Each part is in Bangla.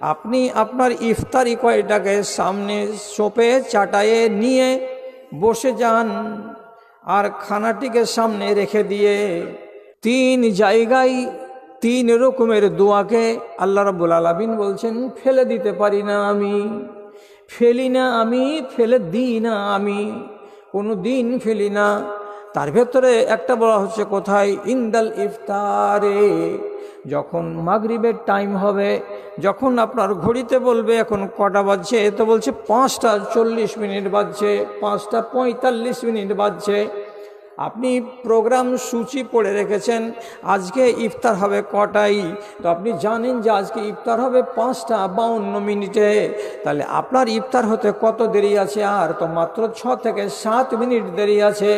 আপনি আপনার ইফতারি কয়টাকে সামনে সোপে চাটায়ে নিয়ে বসে যান, আর খানাটিকে সামনে রেখে দিয়ে তিন জায়গায় তিন রকমের দোয়াকে আল্লাহ রাব্বুল আলামিন বলছেন ফেলে দিতে পারি না আমি, ফেলি না আমি, ফেলে দিই না আমি, কোনো দিন ফেলি না। তার ভেতরে একটা বলা হচ্ছে কোথায়, ইনদাল ইফতারে, যখন মাগরিবের টাইম হবে, যখন আপনার ঘড়িতে বলবে এখন কটা বাজছে, তো বলছে 5:40 বাজছে, 5:45 বাজছে, আপনি প্রোগ্রাম সূচি পড়ে রেখেছেন আজকে ইফতার হবে কটাই, তো আপনি জানেন যে আজকে ইফতার হবে 5:52, তাহলে আপনার ইফতার হতে কত দেরি আছে? আর তো মাত্র 6 থেকে 7 মিনিট দেরি আছে।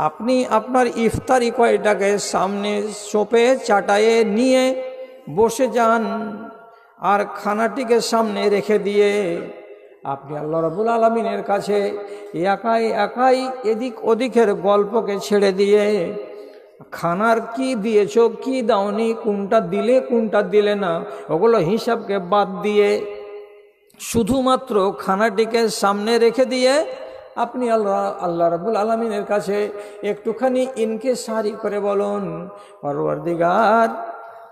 আপনি আপনার ইফতারি কয়টাকে সামনে সোপে চাটায়ে নিয়ে বসে যান, আর খানাটিকে সামনে রেখে দিয়ে আপনি আল্লাহ রাব্বুল আলামিনের কাছে একাই একাই এদিক ওদিকের গল্পকে ছেড়ে দিয়ে খানার কি দিয়েছো কি দাওনি, কোনটা দিলে কোনটা দিলে না, ওগুলো হিসাবকে বাদ দিয়ে শুধুমাত্র খানাটিকে সামনে রেখে দিয়ে আপনি আল্লাহ রাব্বুল আলামিনের কাছে একটুখানি ইনকিসারি করে বলুন, পরওয়ারদিগার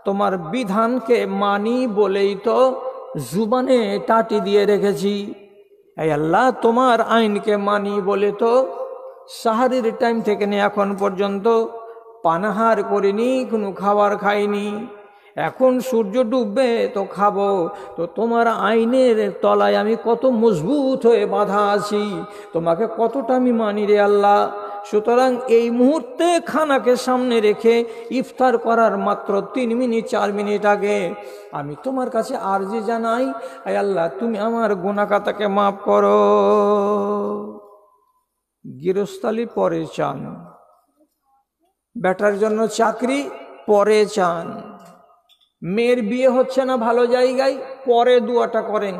তোমার বিধানকে মানি বলেই তো জুবানে টাটি দিয়ে রেখেছি, এই আল্লাহ তোমার আইনকে মানি বলে তো সাহারির টাইম থেকে নিয়ে এখন পর্যন্ত পানাহার করিনি, কোনো খাবার খাইনি, এখন সূর্য ডুববে তো খাবো, তো তোমার আইনের তলায় আমি কত মজবুত হয়ে বাঁধা আছি, তোমাকে কতটা আমি মানি রে আল্লাহ। সুতরাং এই মুহূর্তে খানাকে সামনে রেখে ইফতার করার মাত্র 3 মিনিট 4 মিনিট আগে আমি তোমার কাছে আরজি জানাই, আয় আল্লাহ তুমি আমার গুনাহটাকে মাফ করো। গৃহস্থালি পরে চান, বেটার জন্য চাকরি পরে চান, মেয়ের বিয়ে হচ্ছে না ভালো জায়গায় পরে দোয়াটা করেন,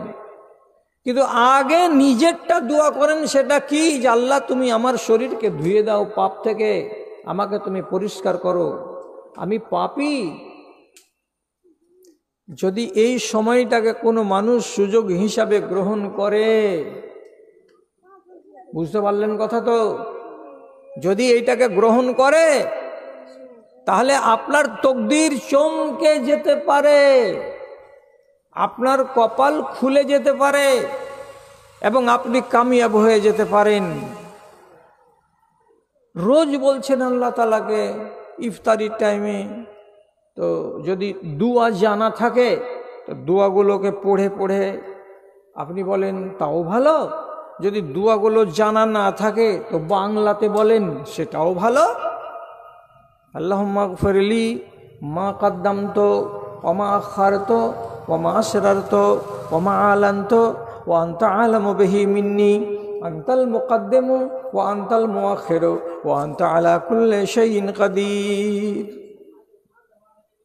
কিন্তু আগে নিজেরটা দোয়া করেন। সেটা কি? যে আল্লাহ তুমি আমার শরীরকে ধুয়ে দাও পাপ থেকে, আমাকে তুমি পরিষ্কার করো, আমি পাপী। যদি এই সময়টাকে কোনো মানুষ সুযোগ হিসাবে গ্রহণ করে, বুঝতে পারলেন কথা তো, যদি এইটাকে গ্রহণ করে তাহলে আপনার তকদির চমকে যেতে পারে, আপনার কপাল খুলে যেতে পারে এবং আপনি কামিয়াব হয়ে যেতে পারেন। রোজ বলছেন আল্লাহ তাআলাকে ইফতারির টাইমে, তো যদি দুয়া জানা থাকে তো দুয়াগুলোকে পড়ে পড়ে আপনি বলেন তাও ভালো, যদি দুয়াগুলো জানা না থাকে তো বাংলাতে বলেন সেটাও ভালো। আল্লাহুম্মা গফিরলি মা কদ্দামতু ওয়া মা আখারতু ওয়া মা আসরারতু ওয়া মা আলানতু ওয়া আনতা আলামু বিহি মিন্নি আনতাল মুকদ্দিমু ওয়া আনতাল মুআখিরু ওয়া আনতা আলা কুল্লি শাইইন কাদির।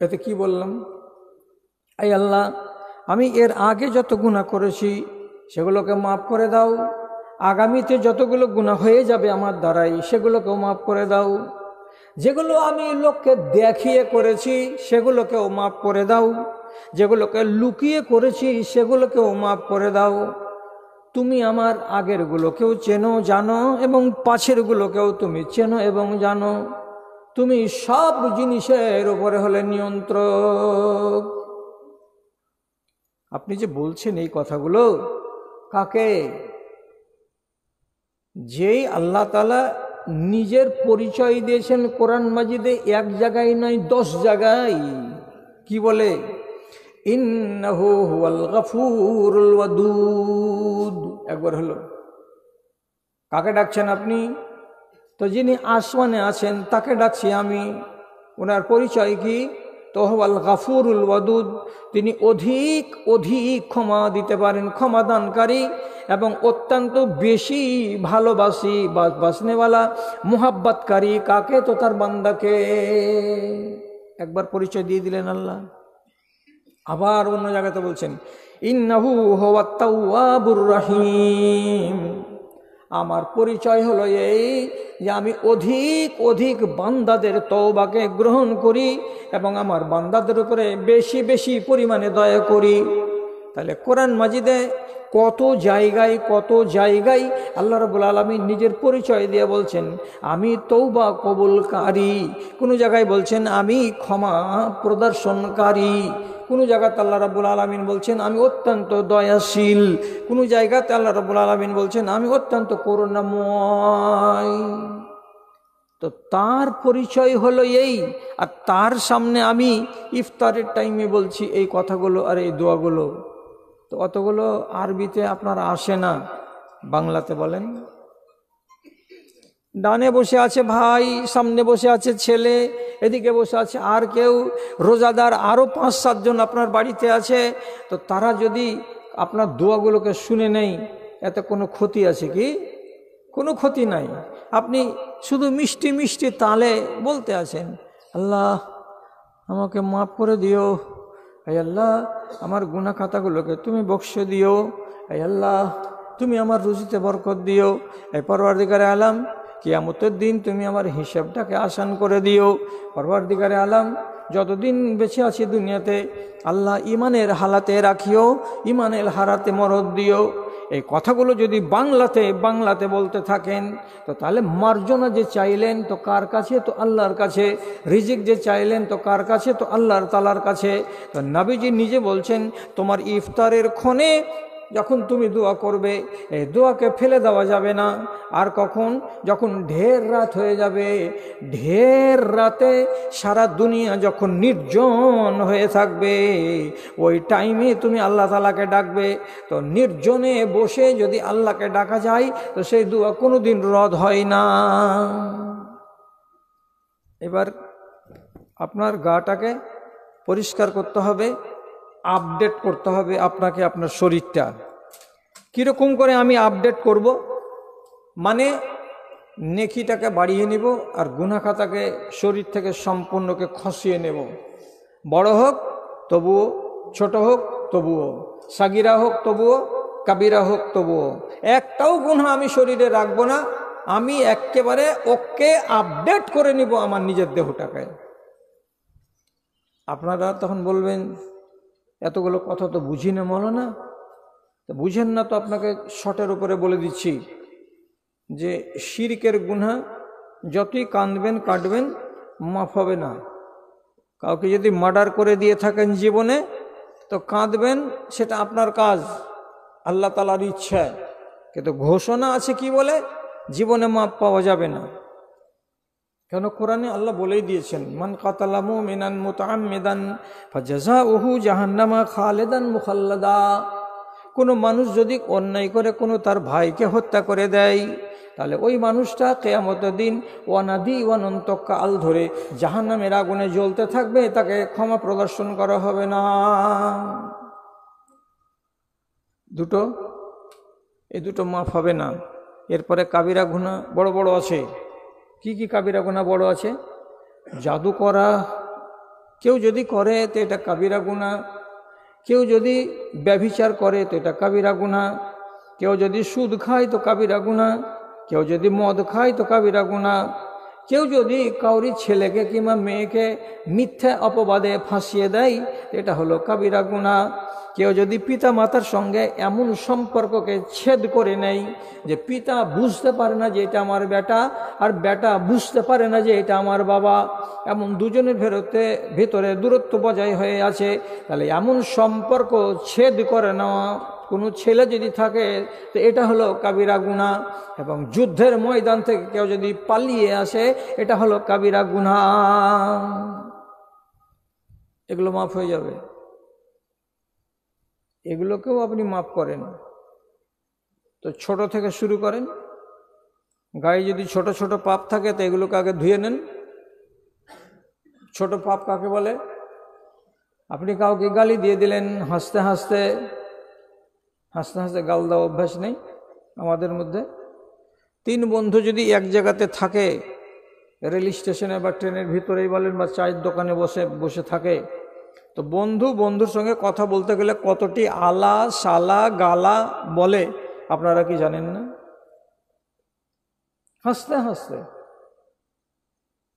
এতে কি বললাম? আই আল্লাহ আমি এর আগে যত গুনাহ করেছি সেগুলোকে মাফ করে দাও, আগামীতে যতগুলো গুনাহ হয়ে যাবে আমার দ্বারাই সেগুলোকেও মাফ করে দাও, যেগুলো আমি লোককে দেখিয়ে করেছি সেগুলোকেও মাফ করে দাও, যেগুলোকে লুকিয়ে করেছি সেগুলোকেও মাফ করে দাও। তুমি আমার আগেরগুলোকেও চেনো জানো এবং পাছেরগুলোকেও তুমি চেনো এবং জানো, তুমি সব জিনিসের উপরে হলে নিয়ন্ত্রক। আপনি যে বলছেন এই কথাগুলো কাকে? যেই আল্লাহ তাআলা নিজের পরিচয় দিয়েছেন কোরআন মাজিদে, এক জায়গায় নয় 10 জায়গায়। কি বলে? ইন্নাহু হুয়াল গফুরুল ওয়াদুদ। একবার হলো। কাকে ডাকছেন আপনি? তো যিনি আসমানে আছেন তাকে ডাকছি আমি। ওনার পরিচয় কি? তো হুয়াল গফুরুল ওয়াদুদ, তিনি অধিক অধিক ক্ষমা দিতে পারেন, ক্ষমাদানকারী এবং অত্যন্ত বেশি ভালোবাসি বাসনেওয়ালা, মুহাব্বতকারী। কাকে? তো তার বান্দাকে। একবার পরিচয় দিয়ে দিলেন আল্লাহ। আবার অন্য জায়গাতে বলছেন ইন্নাহু হুয়াত তাওয়াবুর রহিম। আমার পরিচয় হলো এই যে আমি অধিক অধিক বান্দাদের তওবাকে গ্রহণ করি এবং আমার বান্দাদের উপরে বেশি বেশি পরিমাণে দয়া করি। তাহলে কোরআন মাজিদে কত জায়গায় আল্লাহ রাব্বুল আলামিন নিজের পরিচয় দিয়ে বলছেন আমি তওবা কবুলকারী, কোনো জায়গায় বলছেন আমি ক্ষমা প্রদর্শনকারী, কোনো জায়গাতে আল্লাহ রাব্বুল আলামিন বলছেন আমি অত্যন্ত দয়াশীল, কোনো জায়গাতে আল্লাহ রাব্বুল আলামিন বলছেন আমি অত্যন্ত করুণাময়। তো তার পরিচয় হলো এই, আর তার সামনে আমি ইফতারের টাইমে বলছি এই কথাগুলো আর এই দোয়াগুলো, তো অতগুলো আরবিতে আপনার আসে না, বাংলাতে বলেন। ডানে বসে আছে ভাই, সামনে বসে আছে ছেলে, এদিকে বসে আছে আর কেউ, রোজাদার আরও 5-7 জন আপনার বাড়িতে আছে, তো তারা যদি আপনার দোয়াগুলোকে শুনে নেই, এতে কোনো ক্ষতি আছে কি? কোনো ক্ষতি নাই। আপনি শুধু মিষ্টি মিষ্টি তালে বলতে আছেন আল্লাহ আমাকে মাফ করে দিও, হে আল্লাহ আমার গুনাহ খাতাগুলোকে তুমি বকশে দিও, হে আল্লাহ তুমি আমার রুজিতে বরকত দিও, হে পরওয়ারদিগারে আলাম কিয়ামতের দিন তুমি আমার হিসাবটাকে আসান করে দিও, পরওয়ারদিগারে আলাম যতদিন বেঁচে আছি দুনিয়াতে আল্লাহ ইমানের হালাতে রাখিও, ইমানের হারাতে মরদ দিও। এই কথাগুলো যদি বাংলাতে বলতে থাকেন তো তাহলে মার্জনা যে চাইলেন তো কার কাছে? তো আল্লাহর কাছে। রিজিক যে চাইলেন তো কার কাছে? তো আল্লাহর তাআলার কাছে। তো নবীজি নিজে বলছেন তোমার ইফতারের ক্ষণে যখন তুমি দোয়া করবে এই দোয়াকে ফেলে দেওয়া যাবে না। আর কখন? যখন ঢের রাত হয়ে যাবে, ঢের রাতে সারা দুনিয়া যখন নির্জন হয়ে থাকবে ওই টাইমে তুমি আল্লাহ তাআলাকে ডাকবে। তো নির্জনে বসে যদি আল্লাহকে ডাকা যায় তো সেই দোয়া কোনোদিন রদ হয় না। এবার আপনার গাটাকে পরিষ্কার করতে হবে, আপডেট করতে হবে আপনাকে আপনার শরীরটা। কীরকম করে আমি আপডেট করব? মানে নেকিটাকে বাড়িয়ে নেব আর গুনাহ খাতাকে শরীর থেকে সম্পূর্ণকে খসিয়ে নেব। বড় হোক তবুও, ছোট হোক তবুও, সাগিরা হোক তবুও, কাবিরা হোক তবুও, একটাও গুনাহ আমি শরীরে রাখবো না। আমি একেবারে ওকে আপডেট করে নিব আমার নিজের দেহটাকে। আপনারা তখন বলবেন এতগুলো কথা তো বুঝি না মৌলানা। তো বুঝেন না তো আপনাকে শর্টের উপরে বলে দিচ্ছি যে শিরকের গুনাহ যতই কাঁদবেন কাটবেন মাফ হবে না। কাউকে যদি মার্ডার করে দিয়ে থাকেন জীবনে তো কাঁদবেন, সেটা আপনার কাজ, আল্লাহ তাআলার ইচ্ছা। কিন্তু ঘোষণা আছে কি বলে? জীবনে মাফ পাওয়া যাবে না। কেন? কোরআনে আল্লাহ বলেই দিয়েছেন মান কাতালা মুমিনান মুতাআম্মিদান ফাজাযাউহু জাহান্নামা খালিদান মুখাল্লাদা। কোনো মানুষ যদি অন্যায় করে কোনো তার ভাইকে হত্যা করে দেয় তাহলে ওই মানুষটা কিয়ামতের দিন ওয়ানাদি ওয়ানন্তকাল ধরে জাহান্নামের আগুনে জ্বলতে থাকবে, তাকে ক্ষমা প্রদর্শন করা হবে না। এই দুটো মাফ হবে না। এরপরে কাবিরা গুনাহ বড় বড় আছে। কি কি কাবিরা গুনাহ বড় আছে? জাদু করা কেউ যদি করে তো এটা কাবিরা গুনাহ, কেউ যদি ব্যভিচার করে তো এটা কাবিরা গুনাহ, কেউ যদি সুদ খায় তো কাবিরা গুনাহ, কেউ যদি মদ খায় তো কাবিরা গুনাহ, কেউ যদি কাউরি ছেলেকে কিংবা মেয়েকে মিথ্যা অপবাদে ফাঁসিয়ে দেয় এটা হলো কাবিরা গুনাহ। কেউ যদি পিতা মাতার সঙ্গে এমন সম্পর্ককে ছেদ করে নেয় যে পিতা বুঝতে পারে না যে এটা আমার বেটা আর বেটা বুঝতে পারে না যে এটা আমার বাবা, এমন দুজনের ভেতরে দূরত্ব বজায় হয়ে আছে, তাহলে এমন সম্পর্ক ছেদ করে নেওয়া কোনো ছেলে যদি থাকে তো এটা হলো কাবিরা গুনাহ। এবং যুদ্ধের ময়দান থেকে কেউ যদি পালিয়ে আসে এটা হলো কাবিরা গুনাহ। এগুলো মাফ হয়ে যাবে, এগুলোকেও আপনি মাফ করেন। তো ছোট থেকে শুরু করেন। গায়ে যদি ছোট ছোট পাপ থাকে তো এগুলোকে আগে ধুয়ে নেন। ছোট পাপ কাকে বলে? আপনি কাউকে গালি দিয়ে দিলেন, হাসতে হাসতে গাল দেওয়া অভ্যাস নেই আমাদের মধ্যে। 3 বন্ধু যদি এক জায়গাতে থাকে, রেল স্টেশনে বা ট্রেনের ভিতরেই বলেন বা চায়ের দোকানে বসে থাকে, তো বন্ধুর সঙ্গে কথা বলতে গেলে কতটি আলা সালা গালা বলে আপনারা কি জানেন না? হাসতে হাসতে।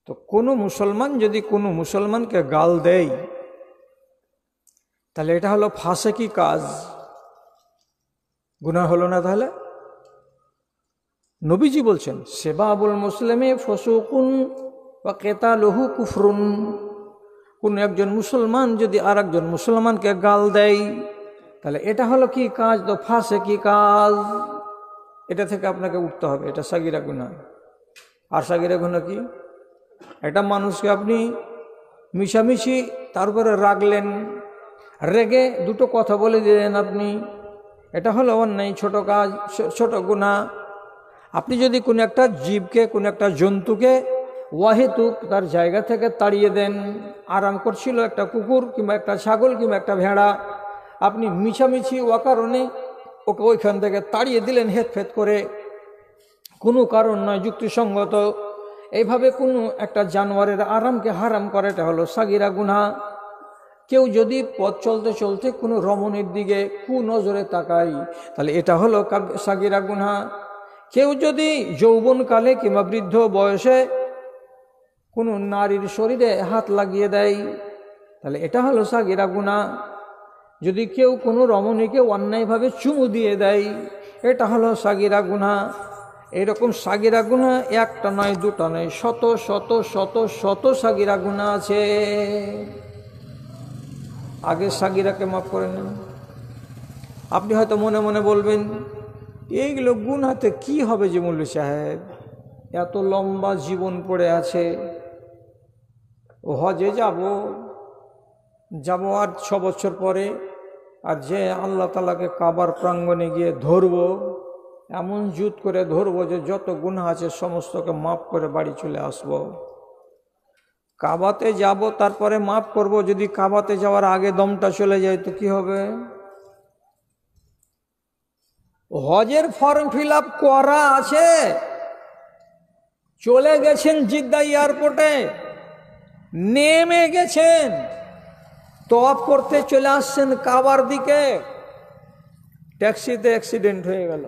তো কোনো মুসলমান যদি কোনো মুসলমানকে গাল দেয় তাহলে এটা হলো ফাসেকি কাজ। গুনাহ হলো না তাহলে? নবীজি বলছেন সেবাবুল মুসলিমে ফসুকুন ওয়া কিতালুহু কুফরুন। কোন একজন মুসলমান যদি আর একজন মুসলমানকে গাল দেয় তাহলে এটা হলো কি কাজ? তো ফাঁসে কি কাজ, এটা থেকে আপনাকে উঠতে হবে। এটা সাগিরা গুনাহ। আর সাগিরা গুনাহ কি? এটা মানুষকে আপনি মিশামিশি তার উপরে রাগলেন, রেগে দুটো কথা বলে দিলেন আপনি, এটা হলো অন্যায়, ছোট কাজ, ছোট গুনাহ। আপনি যদি কোনো একটা জীবকে, কোনো একটা জন্তুকে ওয়াহেতুক তার জায়গা থেকে তাড়িয়ে দেন, আরাম করছিল একটা কুকুর কিংবা একটা ছাগল কিংবা একটা ভেড়া, আপনি মিছামিছি অকারণে ওকে ওইখান থেকে তাড়িয়ে দিলেন হেতফেত করে, কোনো কারণ নয়, যুক্তিসঙ্গত। এইভাবে কোনো একটা জানোয়ারের আরামকে হারাম করাটা হলো সাগিরা গুনাহ। কেউ যদি পথ চলতে চলতে কোনো রমণীর দিকে কুনজরে তাকায় তাহলে এটা হলো সাগিরা গুনাহ। কেউ যদি যৌবনকালে কিংবা বৃদ্ধ বয়সে কোনো নারীর শরীরে হাত লাগিয়ে দেয় তাহলে এটা হলো সাগিরা গুনাহ। যদি কেউ কোনো রমণীকে অন্যায়ভাবে চুমু দিয়ে দেয় এটা হলো সাগিরা গুনাহ। এরকম সাগিরা গুনাহ একটা নয়, দুটা নয়, শত শত শত শত সাগিরা গুনাহ আছে। আগে সাগিরাকে মাফ করে নেন। আপনি হয়তো মনে মনে বলবেন এইগুলো গুনাহতে কি হবে যে মৌলভী সাহেব, এত লম্বা জীবন পড়ে আছে, হজে যাব আর 6 বছর পরে, আর যে আল্লাহ তাআলাকে কাবার প্রাঙ্গণে গিয়ে ধরবো, এমন জুত করে ধরবো যে যত গুনাহ আছে সমস্তকে মাফ করে বাড়ি চলে আসব। কাবাতে যাব তারপরে মাফ করব, যদি কাবাতে যাওয়ার আগে দমটা চলে যায় তো কি হবে? হজের ফর্ম ফিল আপ করা আছে, চলে গেছেন জিদ্দা এয়ারপোর্টে, নেমে গেছেন, তওয়াফ করতে চলে আসছেন কাবার দিকে, ট্যাক্সিতে অ্যাক্সিডেন্ট হয়ে গেল,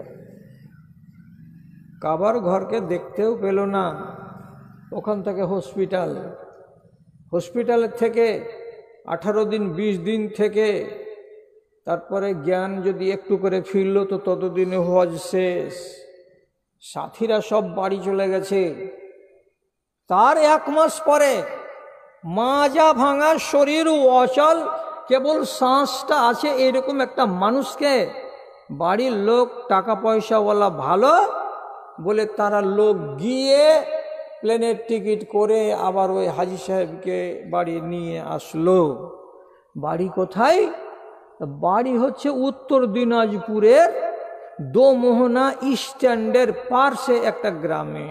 কাবার ঘরকে দেখতেও পেল না, ওখান থেকে হসপিটালের থেকে 18 দিন 20 দিন থেকে তারপরে জ্ঞান যদি একটু করে ফিরল তো ততদিনে হজ শেষ, সাথীরা সব বাড়ি চলে গেছে। তার 1 মাস পরে মাজা ভাঙা শরীর অচল, কেবল শ্বাসটা আছে, এরকম একটা মানুষকে বাড়ির লোক টাকা পয়সাওয়ালা ভালো বলে তারা লোক গিয়ে প্লেনের টিকিট করে আবার ওই হাজী সাহেবকে বাড়ি নিয়ে আসলো। বাড়ি কোথায়? বাড়ি হচ্ছে উত্তর দিনাজপুরের দোমোহনা স্ট্যান্ডের পার্শ্বে একটা গ্রামে।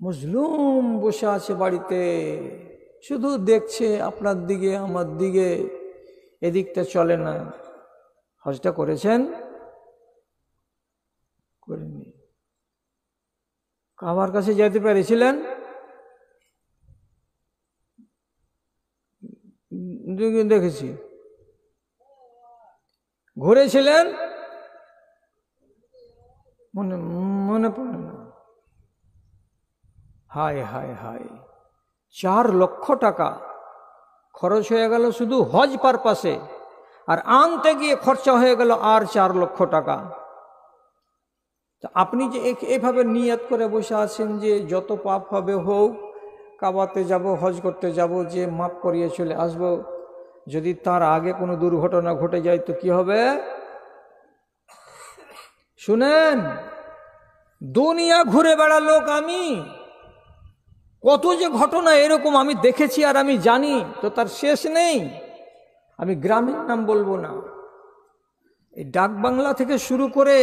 মজলুম বসে আছে বাড়িতে, শুধু দেখছে আপনার দিকে আমার দিকে, এদিকটা চলে না। হজটা করেছেন? করেননি। কাবার কাছে যেতে পেরেছিলেন? দেখেছি। ঘুরেছিলেন? মনে পড়ে না। হায় হায় হায়, 4 লক্ষ টাকা খরচ হয়ে গেল শুধু হজ পারপাসে, আর আনতে গিয়ে খরচা হয়ে গেল আর 4 লক্ষ টাকা। আপনি যে এভাবে নিয়ত করে বসে আছেন যে যত পাপ হবে হোক, কাবাতে যাব, হজ করতে যাব, যে মাপ করিয়ে চলে আসব, যদি তার আগে কোনো দুর্ঘটনা ঘটে যায় তো কি হবে? শুনেন, দুনিয়া ঘুরে বেড়া লোক আমি, কত যে ঘটনা এরকম আমি দেখেছি আর আমি জানি, তো তার শেষ নেই। আমি গ্রামের নাম বলবো না, এই ডাক বাংলা থেকে শুরু করে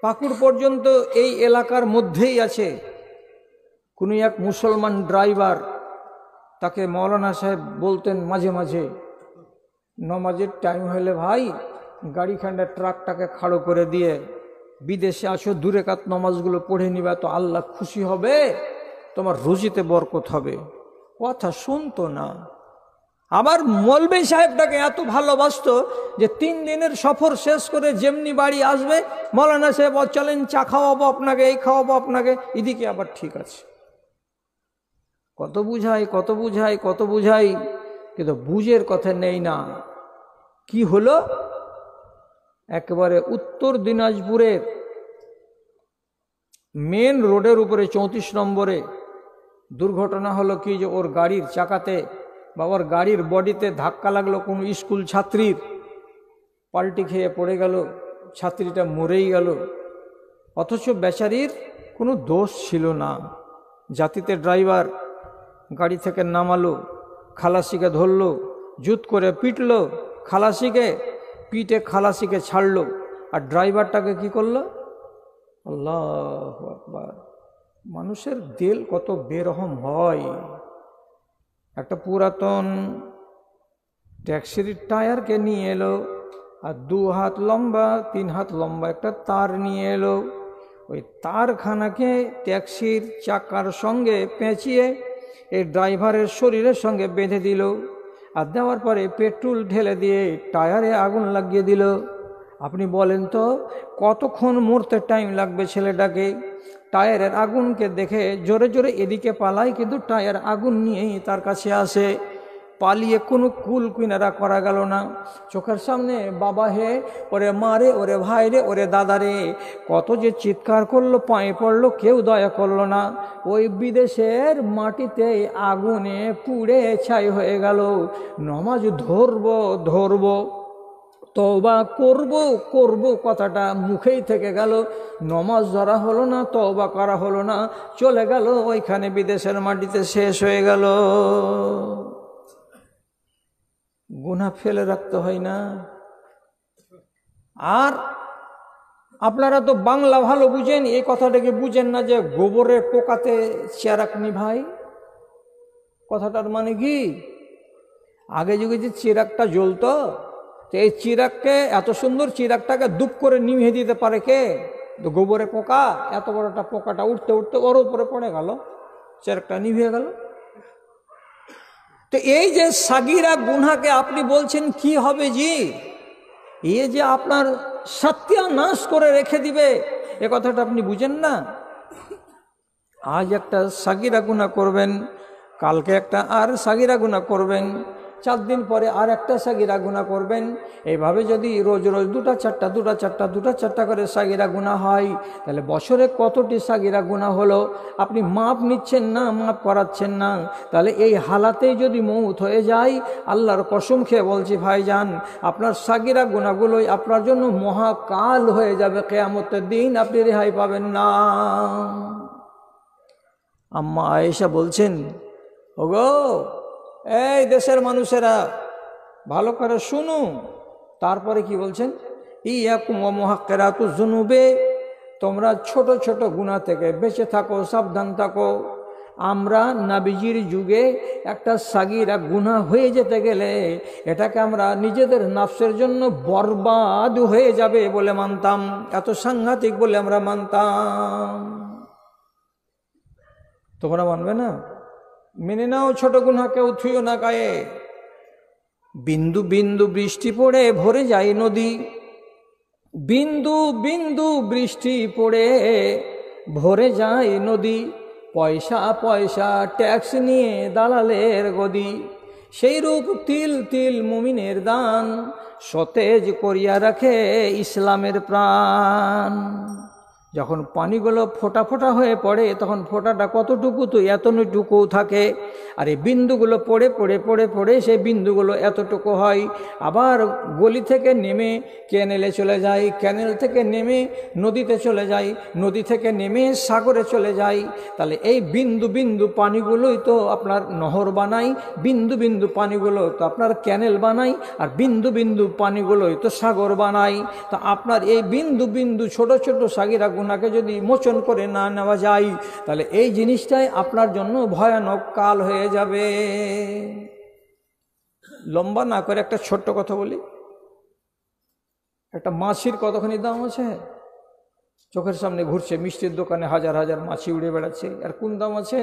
পাকুড় পর্যন্ত এই এলাকার মধ্যেই আছে। কোনো এক মুসলমান ড্রাইভার, তাকে মৌলানা সাহেব বলতেন মাঝে মাঝে, নমাজের টাইম হলে ভাই গাড়িখানটা ট্রাকটাকে খাড়ো করে দিয়ে বিদেশে আসো, 2 রাকাত নমাজগুলো পড়ে নিবা, তো আল্লাহ খুশি হবে, তোমার রুজিতে বরকত হবে। কথা শুনতো না। আবার মৌলভী সাহেবটাকে এত ভালোবাসতো যে 3 দিনের সফর শেষ করে যেমনি বাড়ি আসবে, মৌলানা সাহেব চলেন চা খাওয়াবো আপনাকে, এই খাওয়াবো আপনাকে, এদিকে আবার ঠিক আছে। কত বুঝাই, কিন্তু বুঝের কথা নেই না। কি হলো? একেবারে উত্তর দিনাজপুরের মেন রোডের উপরে 34 নম্বরে দুর্ঘটনা হলো কি, যে ওর গাড়ির চাকাতে বা ওর গাড়ির বডিতে ধাক্কা লাগলো কোনো স্কুল ছাত্রীর, পাল্টি খেয়ে পড়ে গেল, ছাত্রীটা মরেই গেল। অথচ বেচারির কোনো দোষ ছিল না। জাতিতে ড্রাইভার গাড়ি থেকে নামালো, খালাসিকে ধরলো, জুত করে পিটলো, খালাসিকে পিটে খালাসিকে ছাড়লো, আর ড্রাইভারটাকে কি করলো? আল্লাহু আকবার। মানুষের দিল কত বেরহম হয়। একটা পুরাতন ট্যাক্সির টায়ারকে নিয়ে এলো, আর 2 হাত লম্বা 3 হাত লম্বা একটা তার নিয়ে এলো। ওই তারখানাকে ট্যাক্সির চাকার সঙ্গে পেঁচিয়ে এই ড্রাইভারের শরীরের সঙ্গে বেঁধে দিল, আর দেওয়ার পরে পেট্রোল ঢেলে দিয়ে টায়ারে আগুন লাগিয়ে দিল। আপনি বলেন তো কতক্ষণ মরতে টাইম লাগবে ছেলেটাকে? টায়ারের আগুনকে দেখে জোরে জোরে এদিকে পালায়, কিন্তু টায়ার আগুন নিয়েই তার কাছে আসে। পালিয়ে কোনো কুল কিনারা করা গেল না। চোখের সামনে বাবা হে, ওরে মা রে, ওরে ভাই রে, ওরে দাদা রে, কত যে চিৎকার করলো, পায়ে পড়লো, কেউ দয়া করলো না। ওই বিদেশের মাটিতে আগুনে পুড়ে ছাই হয়ে গেল। নমাজ ধরবো তওবা করব কথাটা মুখেই থেকে গেল, নমাজ ধরা হলো না, তওবা করা হলো না, চলে গেল ওইখানে বিদেশের মাটিতে, শেষ হয়ে গেল। গুনাহ ফেলে রাখতে হয় না। আর আপনারা তো বাংলা ভালো বুঝেন, এই কথাটাকে বুঝেন না যে গোবরের পোকাতে চেরাক নিভাই। কথাটার মানে কি? আগে যুগে যে চিরাগটা জ্বলতো, তো এই চিরাগকে, এত সুন্দর চিরাগটাকে দুপ করে নিভিয়ে দিতে পারে কে? তো গোবরের পোকা। এত বড়টা পোকাটা উঠতে উঠতে ওর উপরে পড়ে গেল, চিরাগটা নিভিয়ে গেল। তো এই যে সাগিরা গুনাহকে আপনি বলছেন কি হবে জি, এ যে আপনার সত্যানাশ করে রেখে দিবে, এ কথাটা আপনি বুঝেন না। আজ একটা সাগিরা গুনাহ করবেন, কালকে একটা আর সাগিরা গুনাহ করবেন, 4 দিন পরে আর একটা সাগিরা গুনাহ করবেন। এইভাবে যদি রোজ রোজ দুটা চারটা করে সাগিরা গুনাহ হয়, তাহলে বছরে কতটি সাগিরা গুনাহ হলো? আপনি মাপ নিচ্ছেন না, মাপ করাচ্ছেন না। তাহলে এই হালাতেই যদি মৌত হয়ে যায়, আল্লাহর কসম খেয়ে বলছি ভাইজান, আপনার সাগিরা গুনাহগুলোই আপনার জন্য মহাকাল হয়ে যাবে। কিয়ামতের দিন আপনি রেহাই পাবেন না। আম্মা আয়েশা বলছেন, ওগো এই দেশের মানুষেরা ভালো করে শুনো। তারপরে কি বলছেন? ইয়াকুম ওয়া মুহাক্কিরাতুজ যুনুবে, তোমরা ছোট ছোট গুনাহ থেকে বেঁচে থাকো, সাবধান থাকো। আমরা নবীজির যুগে একটা সাগিরা গুনাহ হয়ে যেতে গেলে এটাকে আমরা নিজেদের নফসের জন্য বরবাদ হয়ে যাবে বলে মানতাম, এত সাংঘাতিক বলে আমরা মানতাম। তোমরা মানবে না? মেনে নাও ছোট গুনাহ কেউ থুইও না গায়ে। বিন্দু বিন্দু বৃষ্টি পড়ে ভরে যায় নদী, বিন্দু বিন্দু বৃষ্টি পড়ে ভরে যায় নদী। পয়সা পয়সা ট্যাক্স নিয়ে দালালের গদি, সেই রূপ তিল তিল মুমিনের দান, সতেজ করিয়া রাখে ইসলামের প্রাণ। যখন পানিগুলো ফোঁটা ফোঁটা হয়ে পড়ে, তখন ফোঁটাটা কতটুকু? তো এতটুকু থাকে। আর এই বিন্দুগুলো পড়ে পড়ে পড়ে পড়ে সেই বিন্দুগুলো এতটুকু হয়। আবার গলি থেকে নেমে ক্যানেলে চলে যায়, ক্যানেল থেকে নেমে নদীতে চলে যায়, নদী থেকে নেমে সাগরে চলে যায়। তাহলে এই বিন্দু বিন্দু পানিগুলোই তো আপনার নহর বানায়, বিন্দু বিন্দু পানিগুলো তো আপনার ক্যানেল বানায়, আর বিন্দু বিন্দু পানিগুলোই তো সাগর বানায়। তো আপনার এই বিন্দু বিন্দু ছোট ছোট সাগিরা গুনাহকে যদি মোচন করে না নেওয়া যায়, তাহলে এই জিনিসটাই আপনার জন্য ভয়ানক কাল হয়ে যাবে। লম্বা না করে একটা ছোট্ট কথা বলি। একটা মাছির কতখানি দাম আছে? চোখের সামনে ঘুরছে, মিষ্টির দোকানে হাজার হাজার মাছি উড়ে বেড়াচ্ছে, আর কোন দাম আছে?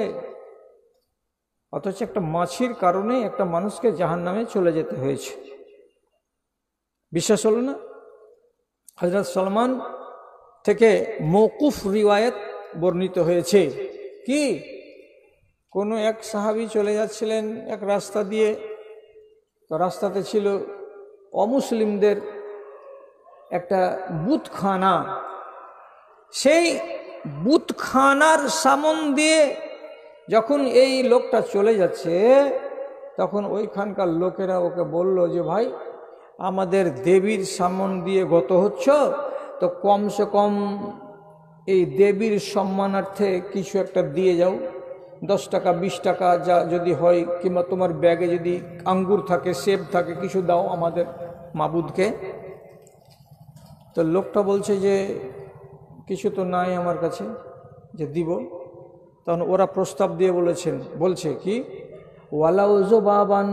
অথচ একটা মাছির কারণে একটা মানুষকে জাহান্নামে চলে যেতে হয়েছে। বিশ্বাস হলো না? হযরত সালমান থেকে মওকুফ রিওয়ায়াত বর্ণিত হয়েছে কি, কোনো এক সাহাবী চলে যাচ্ছিলেন এক রাস্তা দিয়ে, তো রাস্তাতে ছিল অমুসলিমদের একটা বুতখানা, সেই বুতখানার সামন দিয়ে যখন এই লোকটা চলে যাচ্ছে, তখন ওইখানকার লোকেরা ওকে বলল যে ভাই, আমাদের দেবীর সামন দিয়ে গত হচ্ছ, তো কমসে কম এই দেবীর সম্মানার্থে কিছু একটা দিয়ে যাও, 10 টাকা 20 টাকা যা যদি হয়, কিংবা তোমার ব্যাগে যদি আঙ্গুর থাকে, সেব থাকে, কিছু দাও আমাদের মাবুদকে। তো লোকটা বলছে যে কিছু তো নাই আমার কাছে যে দিব। তখন ওরা প্রস্তাব দিয়ে বলছে কি, ওয়ালাউ যুবাবান,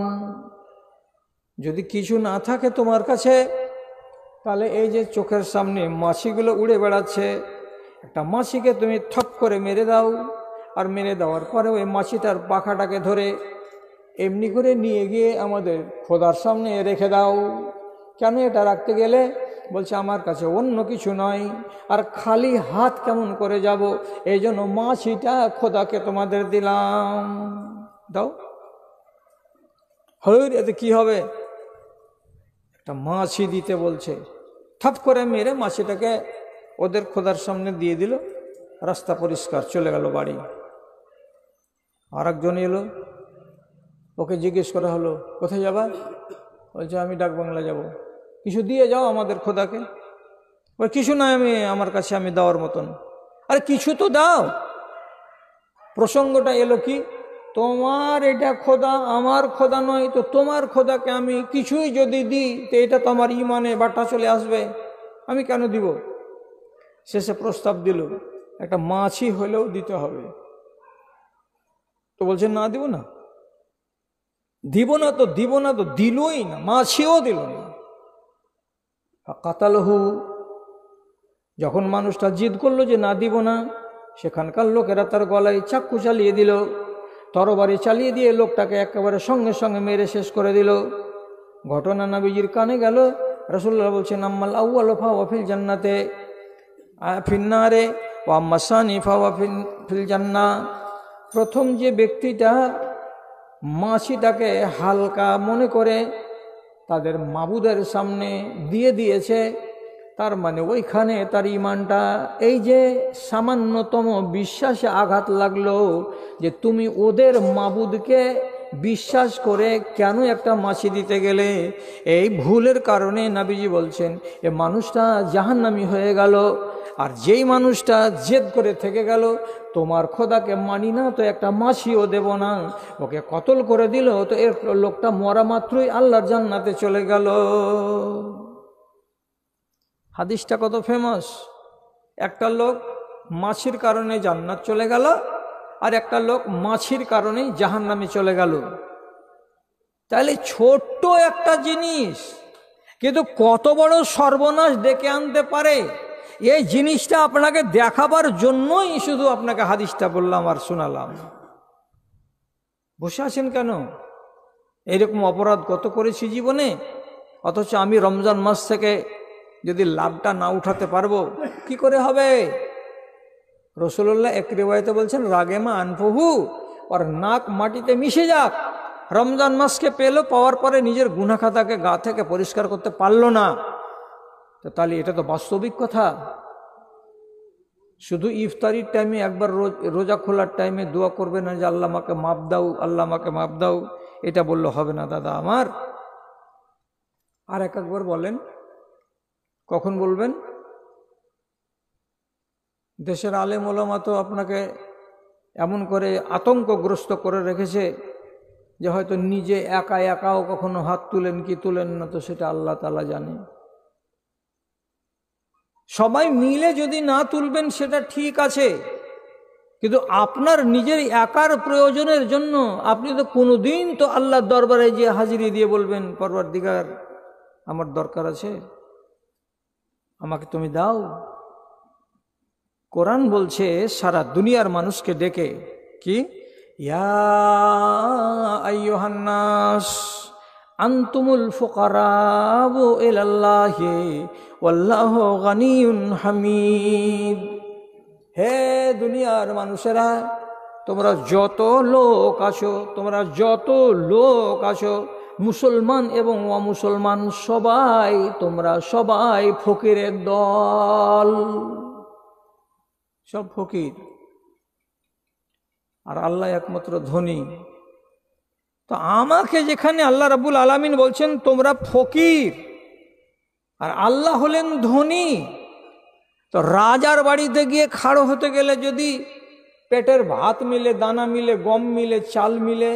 যদি কিছু না থাকে তোমার কাছে, তাহলে এই যে চোখের সামনে মাছিগুলো উড়ে বেড়াচ্ছে, একটা মাছিকে তুমি থপ করে মেরে দাও, আর মেরে দেওয়ার পরে ওই মাছিটার পাখাটাকে ধরে এমনি করে নিয়ে গিয়ে আমাদের খোদার সামনে রেখে দাও। কেন এটা রাখতে গেলে? বলছে আমার কাছে অন্য কিছু নয়, আর খালি হাত কেমন করে যাব, এই জন্য মাছিটা খোদাকে তোমাদের দিলাম, দাও। হর এতে কি হবে? একটা মাছি দিতে বলছে, থপ করে মেরে মাছিটাকে ওদের খোদার সামনে দিয়ে দিল, রাস্তা পরিষ্কার, চলে গেল বাড়ি। আর একজন এলো, ওকে জিজ্ঞেস করা হলো কোথায় যাবা? বলছে আমি ডাকবাংলা যাব। কিছু দিয়ে যাও আমাদের খোদাকে। ওই কিছু নাই আমার কাছে আমি দেওয়ার মতন। আরে কিছু তো দাও। প্রসঙ্গটা এলো কি, তোমার এটা খোদা, আমার খোদা নয়, তো তোমার খোদাকে আমি কিছুই যদি দিই তো এটা তো আমার ইমানে বাটা চলে আসবে, আমি কেন দিব? শেষে প্রস্তাব দিল একটা মাছি হলেও দিতে হবে। তো বলছে না দিব না, দিব না তো দিব না, তো দিলই না, মাছিও দিল না। কাতালহু, যখন মানুষটা জিদ করলো যে না দিব না, সেখানকার লোকেরা তার গলায় চাক্কু চালিয়ে দিল, তরবারি চালিয়ে দিয়ে লোকটাকে একেবারে সঙ্গে সঙ্গে মেরে শেষ করে দিল। ঘটনা নবীজির কানে গেল। রাসূলুল্লাহ বলছেন আম্মাল আউয়াল ফাওয়া ফিল জান্নাতে ফিন্নারে ওয়া আম্মা সানি ফাওয়া ফিল জান্নাহ। প্রথম যে ব্যক্তিটা মাছিটাকে হালকা মনে করে তাদের মাবুদের সামনে দিয়ে দিয়েছে, তার মানে ওইখানে তার ইমানটা, এই যে সামান্যতম বিশ্বাসে আঘাত লাগলো যে তুমি ওদের মাবুদকে বিশ্বাস করে কেন একটা মাছি দিতে গেলে, এই ভুলের কারণে নবীজি বলছেন এ মানুষটা জাহান্নামী হয়ে গেল। আর যেই মানুষটা জেদ করে থেকে গেল তোমার খোদাকে মানি না, তো একটা মাছিও দেব না, ওকে কতল করে দিল, তো এর লোকটা মরা মাত্রই আল্লাহর জান্নাতে চলে গেল। হাদিসটা কত ফেমাস। একটা লোক মাছির কারণে জান্নাত চলে গেল, আর একটা লোক মাছির কারণেই জাহান্নামে চলে গেল। তাহলে ছোট্ট একটা জিনিস কিন্তু কত বড় সর্বনাশ ডেকে আনতে পারে, এই জিনিসটা আপনাকে দেখাবার জন্যই শুধু আপনাকে হাদিসটা বললাম আর শোনালাম। বসে আছেন কেন? এরকম অপরাধ কত করেছি জীবনে, অথচ আমি রমজান মাস থেকে যদি লাভটা না উঠাতে পারবো কি করে হবে? রাসূলুল্লাহ এক রিওয়ায়াতে বলছেন রাগেমা আনফুহু, আর নাক মাটিতে মিশে যাক। রমজান মাসকে পেলো, পাওয়ার পরে নিজের গুনাহ খাতাকে গা থেকে পরিষ্কার করতে পারলো না। তো তাহলে এটা তো বাস্তবিক কথা। শুধু ইফতারির টাইমে একবার রোজা খোলার টাইমে দোয়া করবে না যে আল্লাহ আমাকে মাফ দাও, আল্লাহ আমাকে মাফ দাও, এটা বললে হবে না দাদা আমার। আর একবার বলেন, কখন বলবেন? দেশের আলেম ওলামা তো আপনাকে এমন করে আতঙ্কগ্রস্ত করে রেখেছে যে হয়তো নিজে একা একাও কখনো হাত তুলেন কি তুলেন না, তো সেটা আল্লাহ তাআলা জানে। সবাই মিলে যদি না তুলবেন সেটা ঠিক আছে, কিন্তু আপনার নিজের একার প্রয়োজনের জন্য আপনি তো কোনোদিন তো আল্লাহর দরবারে যে হাজিরি দিয়ে বলবেন পরওয়ারদিগার আমার দরকার আছে, আমাকে তুমি দাও। কোরআন বলছে সারা দুনিয়ার মানুষকে ডেকে কি, ইয়া আইয়ুহান নাস আনতুমুল ফুকারাউ ইলাল্লাহি ওয়াল্লাহু গানিয়ুন হামিদ। হে দুনিয়ার মানুষেরা, তোমরা যত লোক আছো মুসলমান এবং অমুসলমান সবাই, তোমরা সবাই ফকিরের দল, সব ফকির, আর আল্লাহ একমাত্র ধনী। তো আমাকে যেখানে আল্লাহ রাব্বুল আলামিন বলছেন তোমরা ফকির আর আল্লাহ হলেন ধনী, তো রাজার বাড়িতে গিয়ে খাড়ো হতে গেলে যদি পেটের ভাত মিলে, দানা মিলে, গম মিলে, চাল মিলে,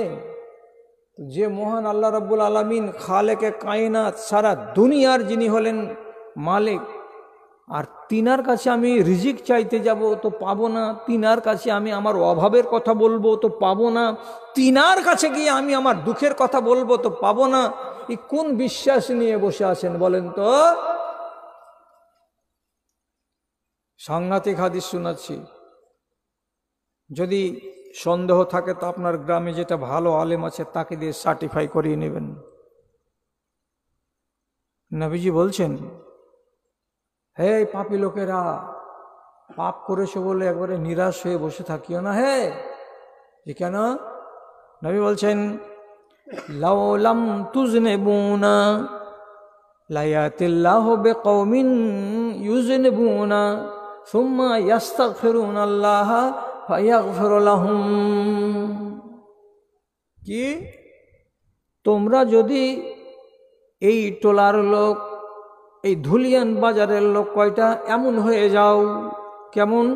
যে মহান আল্লাহ রাব্বুল আলামিন খালেকে কায়নাত, সারা দুনিয়ার যিনি হলেন মালিক, আর তিনার কাছে আমি রিজিক চাইতে যাব তো পাবো না, তিনার কাছে আমি আমার অভাবের কথা বলবো তো পাবো না, তিনার কাছে গিয়ে আমি আমার দুঃখের কথা বলবো তো পাবো না, এই কোন বিশ্বাস নিয়ে বসে আছেন বলেন তো? সাংঘাতিক হাদিস শোনাচ্ছি, যদি সন্দেহ থাকে তো আপনার গ্রামে যেটা ভালো আলেম আছে তাকে দিয়ে সার্টিফাই করিয়ে নেবেন। নবীজি বলছেন, হে পাপী লোকেরা, পাপ করেছো বলে একবারে নিরাশ হয়ে বসে থাকিও না। হে যে কেন? নবী বলছেন, লাউ লাম তুজনিবুনা লায়াতিল্লাহু বিকওমিন ইউজনিবুনা সুম্মা ইস্তাগফিরুনাল্লাহ ফায়াগফিরু লাহুম। কি তোমরা যদি এই টোলার লোক, এই ধুলিয়ান বাজারের লোক কয়টা এমন হয়ে যাও, কেমন?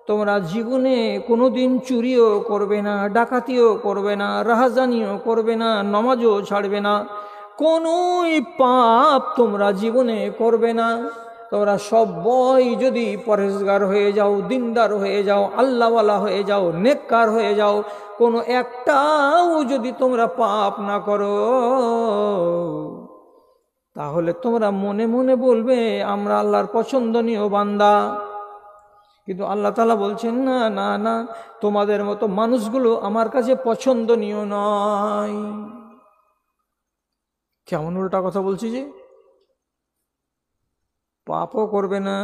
তোমরা জীবনে কোনোদিন চুরিও করবে না, ডাকাতিও করবে না, রাহাজানিও করবে না, নামাজও ছাড়বে না, কোনোই পাপ তোমরা জীবনে করবে না। তোমরা সবাই যদি পরেজগার হয়ে যাও, দিনদার হয়ে যাও, আল্লাহওয়ালা হয়ে যাও, নেককার হয়ে যাও, কোনো একটাও যদি তোমরা পাপ না করো, তাহলে তোমরা মনে মনে বলবে আমরা আল্লাহর পছন্দনীয় বান্দা। কিন্তু আল্লাহ তাআলা বলছেন, না না না, তোমাদের মতো মানুষগুলো আমার কাছে পছন্দনীয় নয়। কেমন উল্টা কথা বলছি যে? পাপও করবে না,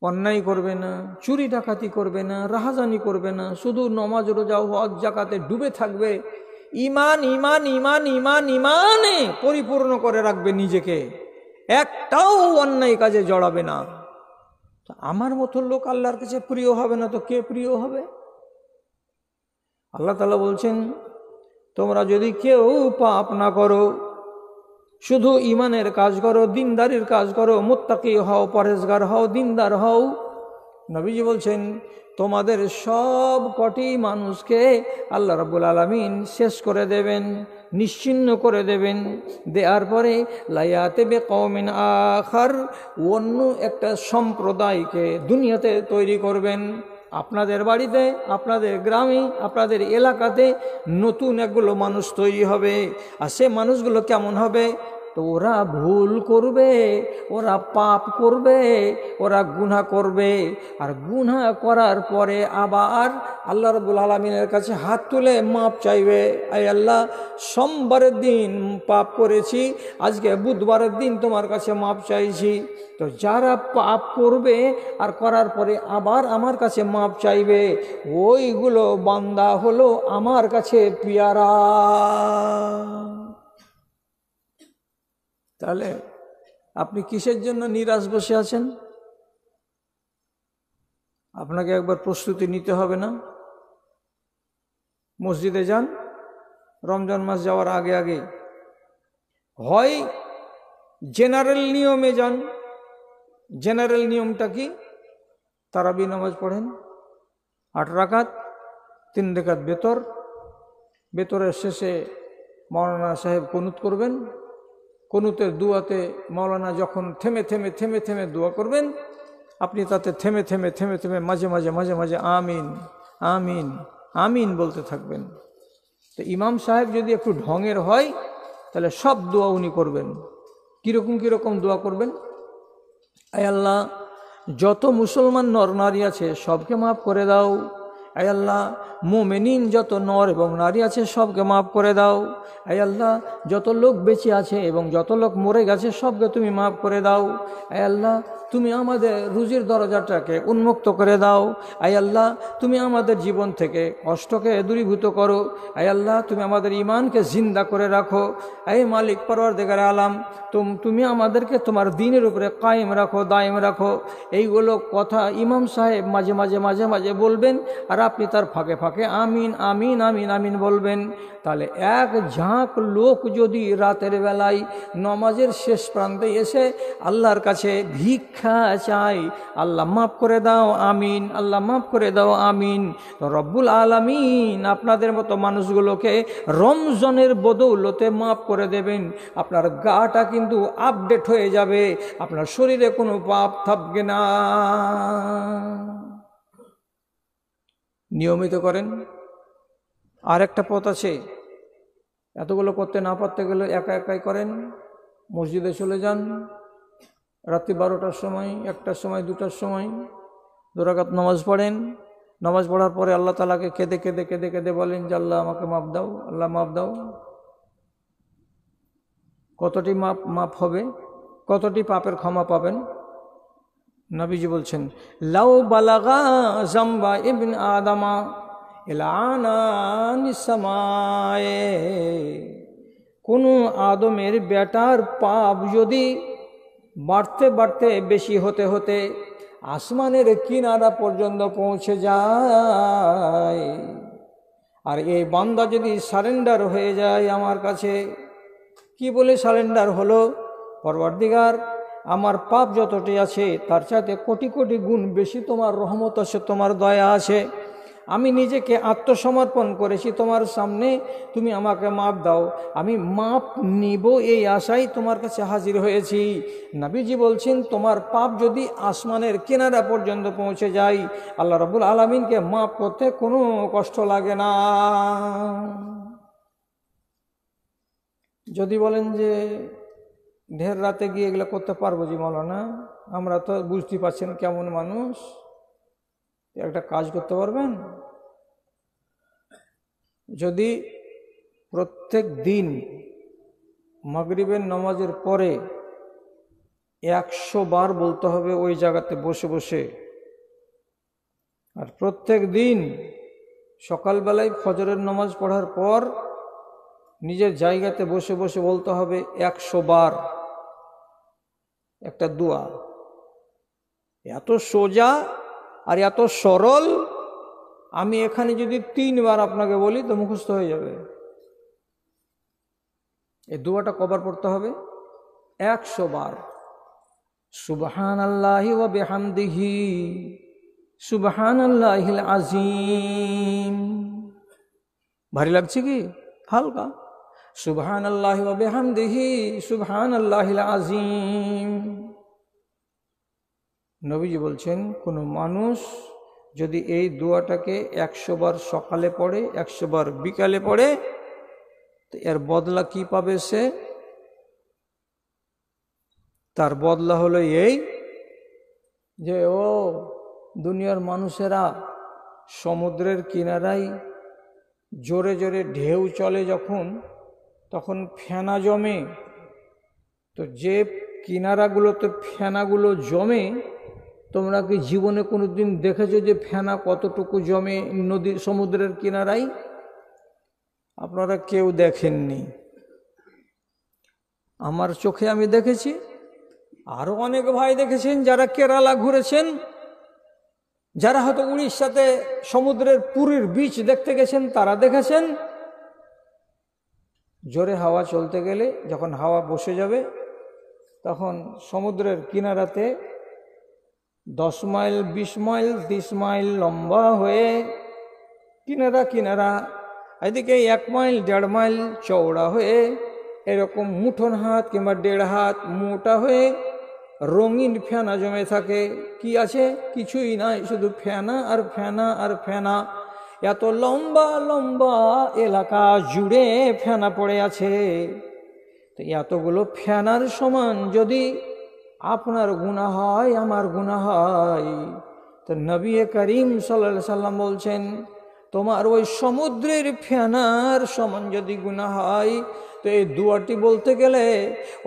অন্যায় করবে না, চুরি ডাকাতি করবে না, রাহাজানি করবে না, শুধু নমাজ রোজা হজ জাকাতে ডুবে থাকবে, ইমান ইমান ইমান ইমান ইমানে পরিপূর্ণ করে রাখবে নিজেকে, একটাও অন্যায় কাজে জড়াবে না। আমার মতো লোক আল্লাহর কাছে প্রিয় হবে না তো কে প্রিয় হবে? আল্লাহ তাআলা বলছেন, তোমরা যদি কেউ পাপ না করো, শুধু ইমানের কাজ করো, দিনদারির কাজ করো, মুত্তাকি হও, পরেজগার হও, দিনদার হও, নবীজি বলছেন তোমাদের সব কটি মানুষকে আল্লাহ রাব্বুল আলামিন শেষ করে দেবেন, নিশ্চিহ্ন করে দেবেন। দেওয়ার পরে লায়াতে বিকওমিন আখার, অন্য একটা সম্প্রদায়কে দুনিয়াতে তৈরি করবেন। আপনাদের বাড়িতে, আপনাদের গ্রামে, আপনাদের এলাকাতে নতুন একগুলো মানুষ তৈরি হবে। আর সে মানুষগুলো কেমন হবে? তো ওরা ভুল করবে, ওরা পাপ করবে, ওরা গুনাহ করবে, আর গুনাহ করার পরে আবার আল্লাহ রাব্বুল আলামিনের কাছে হাত তুলে মাপ চাইবে। আয় আল্লাহ, সোমবারের দিন পাপ করেছি, আজকে বুধবারের দিন তোমার কাছে মাপ চাইছি। তো যারা পাপ করবে আর করার পরে আবার আমার কাছে মাপ চাইবে, ওইগুলো বান্দা হলো আমার কাছে পিয়ারা। তাহলে আপনি কিসের জন্য নিরাশ বসে আছেন? আপনাকে একবার প্রস্তুতি নিতে হবে না? মসজিদে যান, রমজান মাস যাওয়ার আগে আগে, হয় জেনারেল নিয়মে যান। জেনারেল নিয়মটা কি? তারাবি নামাজ পড়েন 8 রাকাত, 3 রাকাত বেতর, বেতরের শেষে মাওলানা সাহেব কুনুত করবেন। কুনুতের দুয়াতে মাওলানা যখন থেমে থেমে থেমে থেমে দোয়া করবেন, আপনি তাতে থেমে থেমে থেমে থেমে মাঝে মাঝে মাঝে মাঝে আমিন আমিন আমিন বলতে থাকবেন। তো ইমাম সাহেব যদি একটু ঢঙের হয় তাহলে সব দোয়া উনি করবেন। কীরকম কীরকম দোয়া করবেন? আয় আল্লাহ, যত মুসলমান নর নারী আছে সবকে মাফ করে দাও, আয় আল্লাহ মুমিনিন যত নর এবং নারী আছে সবকে মাফ করে দাও। আয় আল্লাহ যত লোক বেঁচে আছে এবং যত লোক মরে গেছে সবকে তুমি মাফ করে দাও। আয় আল্লাহ তুমি আমাদের রুজির দরজাটাকে উন্মুক্ত করে দাও। আয় আল্লাহ তুমি আমাদের জীবন থেকে কষ্টকে দূরীভূত করো। আয় আল্লাহ তুমি আমাদের ঈমানকে জিন্দা করে রাখো। আয় মালিক পরওয়ারদিগার আলাম, তুমি আমাদেরকে তোমার দ্বীনের উপরে কায়েম রাখো, দায়েম রাখো। এইগুলো কথা ইমাম সাহেব মাঝে মাঝে মাঝে মাঝে বলবেন, আর আপনি তার ফাঁকে ফাঁকে আমিন আমিন আমিন আমিন বলবেন। তাহলে এক ঝাঁক লোক যদি রাতের বেলায় নমাজের শেষ প্রান্তে এসে আল্লাহর কাছে ভিক্ষা চাই, আল্লাহ মাফ করে দাও আমিন, আল্লাহ মাফ করে দাও আমিন, তো রব্বুল আলামিন আপনাদের মতো মানুষগুলোকে রমজানের বদৌলতে মাফ করে দেবেন। আপনার গাটা কিন্তু আপডেট হয়ে যাবে, আপনার শরীরে কোনো পাপ থাকবে না। নিয়মিত করেন। আর একটা পথ আছে, এতগুলো করতে না পারতে গেলে একা একাই করেন। মসজিদে চলে যান, রাত্রি 12টার সময়, 1টার সময়, 2টার সময় 2 রাকাত নামাজ পড়েন। নামাজ পড়ার পরে আল্লাহ তাআলাকে কেঁদে কেঁদে কেঁদে কেঁদে বলেন যে আল্লাহ আমাকে মাফ দাও, আল্লাহ মাফ দাও। কতটি মাফ হবে? কতটি পাপের ক্ষমা পাবেন? নবীজি বলছেন লাউ বালাগা জামবা ইবন আদামা ইলানানিস সামায়ে, কোনো আদমের বেটার পাপ যদি বাড়তে বাড়তে বেশি হতে হতে আসমানের কিনারা পর্যন্ত পৌঁছে যায়, আর এই বান্দা যদি সারেন্ডার হয়ে যায় আমার কাছে, কি বলে সারেন্ডার হলো? পরওয়ারদিগার আমার পাপ যতটি আছে তার চাইতে কোটি কোটি গুণ বেশি তোমার রহমত আছে, তোমার দয়া আছে, আমি নিজেকে আত্মসমর্পণ করেছি তোমার সামনে, তুমি আমাকে মাপ দাও, আমি মাপ নিব এই আশায় তোমার কাছে হাজির হয়েছি। নবীজি বলছেন তোমার পাপ যদি আসমানের কিনারা পর্যন্ত পৌঁছে যায়, আল্লাহ রাব্বুল আলামিনকে মাপ করতে কোনো কষ্ট লাগে না। যদি বলেন যে ঢের রাতে গিয়ে এগুলো করতে পারবো জি মৌলানা, আমরা তো বুঝতে পারছেন কেমন মানুষ, একটা কাজ করতে পারবেন? যদি প্রত্যেক দিন মাগরিবের নামাজের পরে 100 বার বলতে হবে ওই জায়গাতে বসে বসে, আর প্রত্যেক দিন সকালবেলায় ফজরের নামাজ পড়ার পর নিজের জায়গাতে বসে বসে বলতে হবে 100 বার একটা দোয়া। এত সোজা আর এত সরল, আমি এখানে যদি 3 বার আপনাকে বলি তো মুখস্থ হয়ে যাবে। এই দোয়াটা কবার পড়তে হবে? 100 বার। সুবহানাল্লাহি ওয়া বিহামদিহি সুবহানাল্লাহিল আযীম। ভারী লাগছে কি? হালকা। সুবহানাল্লাহি ওয়া বিহামদিহি সুবহানাল্লাহিল আযীম। নবীজি বলছেন কোনো মানুষ যদি এই দোয়াটাকে 100 বার সকালে পড়ে, 100 বার বিকালে পড়ে, তো এর বদলা কি পাবে সে? তার বদলা হলো এই যে ও দুনিয়ার মানুষেরা সমুদ্রের কিনারায় জোরে জোরে ঢেউ চলে যখন, তখন ফেনা জমে, তো যে কিনারাগুলোতে ফেনাগুলো জমে, তোমরা কি জীবনে কোনো দিন দেখেছো যে ফেনা কতটুকু জমে নদী সমুদ্রের কিনারায়? আপনারা কেউ দেখেননি, আমার চোখে আমি দেখেছি, আরও অনেক ভাই দেখেছেন যারা কেরালা ঘুরেছেন, যারা হয়তো উড়িষ্যাতে সমুদ্রের পুরীর বিচ দেখতে গেছেন তারা দেখেছেন। জোরে হাওয়া চলতে গেলে যখন হাওয়া বসে যাবে তখন সমুদ্রের কিনারাতে 10 মাইল 20 মাইল 30 মাইল লম্বা হয়ে কিনারা কিনারা, এদিকে 1 মাইল 1.5 মাইল চওড়া হয়ে এরকম মুঠোন হাত কিংবা 1.5 হাত মোটা হয়ে রঙিন ফেনা জমে থাকে। কি আছে? কিছুই নাই, শুধু ফেনা আর ফেনা আর ফেনা। এত লম্বা লম্বা এলাকা জুড়ে ফেনা পড়ে আছে। তো এতগুলো ফেনার সমান যদি আপনার গুনাহ হয়, আমার গুনাহ হয়, তো নবী করিম সাল্লাল্লাহু আলাইহি সাল্লাম বলছেন, তোমার ওই সমুদ্রের ফেনার সমান যদি গুনাহ হয়, তো এই দুয়াটি বলতে গেলে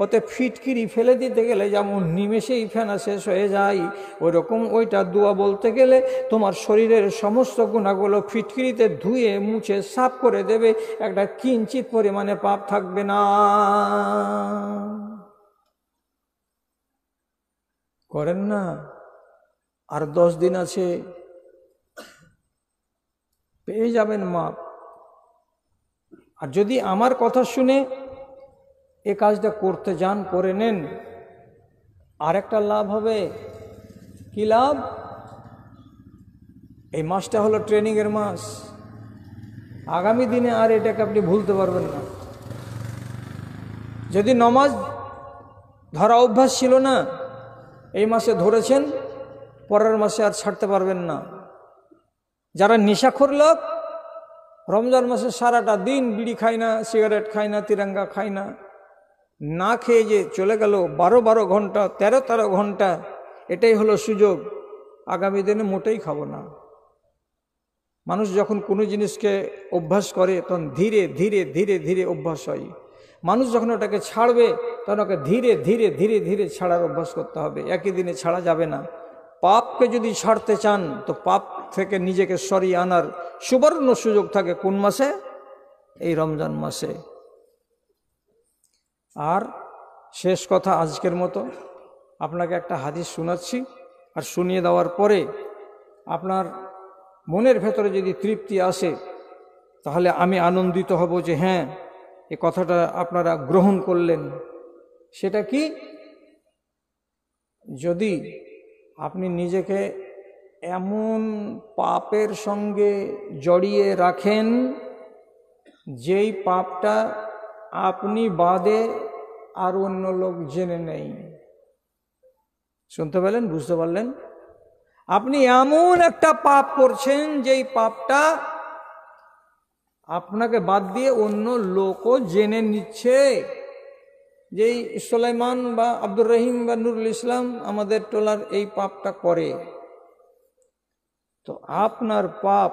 ওতে ফিটকিরি ফেলে দিতে গেলে যেমন নিমেষেই ফেনা শেষ হয়ে যায়, ওই রকম ওইটা দোয়া বলতে গেলে তোমার শরীরের সমস্ত গুনাহগুলো ফিটকিরিতে ধুয়ে মুছে সাফ করে দেবে, একটা কিঞ্চিত পরিমাণে পাপ থাকবে না। করেন না? আর 10 দিন আছে, পেয়ে যাবেন মাপ। আর যদি আমার কথা শুনে এ কাজটা করতে যান, করে নেন, আর একটা লাভ হবে। কি লাভ? এই মাসটা হলো ট্রেনিংয়ের মাস। আগামী দিনে আর এটাকে আপনি ভুলতে পারবেন না। যদি নমাজ ধরা অভ্যাস ছিল না, এই মাসে ধরেছেন, পরের মাসে আর ছাড়তে পারবেন না। যারা নেশাখোর লোক, রমজান মাসে সারাটা দিন বিড়ি খায় না, সিগারেট খায় না, তিরঙ্গা খায় না, না খেয়ে যে চলে গেল 12 ঘন্টা, 13 ঘন্টা, এটাই হলো সুযোগ। আগামী দিনে মোটেই খাবো না। মানুষ যখন কোনো জিনিসকে অভ্যাস করে তখন ধীরে ধীরে ধীরে ধীরে অভ্যাস হয়। মানুষ যখন ওটাকে ছাড়বে তখন ওকে ধীরে ধীরে ধীরে ধীরে ছাড়ার অভ্যাস করতে হবে, একই দিনে ছাড়া যাবে না। পাপকে যদি ছাড়তে চান তো পাপ থেকে নিজেকে সরিয়ে আনার সুবর্ণ সুযোগ থাকে কোন মাসে? এই রমজান মাসে। আর শেষ কথা আজকের মতো আপনাকে একটা হাদিস শোনাচ্ছি, আর শুনিয়ে দেওয়ার পরে আপনার মনের ভেতরে যদি তৃপ্তি আসে তাহলে আমি আনন্দিত হব যে হ্যাঁ, এ কথাটা আপনারা গ্রহণ করলেন। সেটা কি? যদি আপনি নিজেকে এমন পাপের সঙ্গে জড়িয়ে রাখেন যেই পাপটা আপনি বাদে আর অন্য লোক জেনে নেই। শুনতে পেলেন? বুঝতে পারলেন? আপনি এমন একটা পাপ করছেন যেই পাপটা আপনাকে বাদ দিয়ে অন্য লোকও জেনে নিচ্ছে। যেই সুলাইমান বা আব্দুর রহিম বা নুরুল ইসলাম আমাদের টোলার এই পাপটা করে, তো আপনার পাপ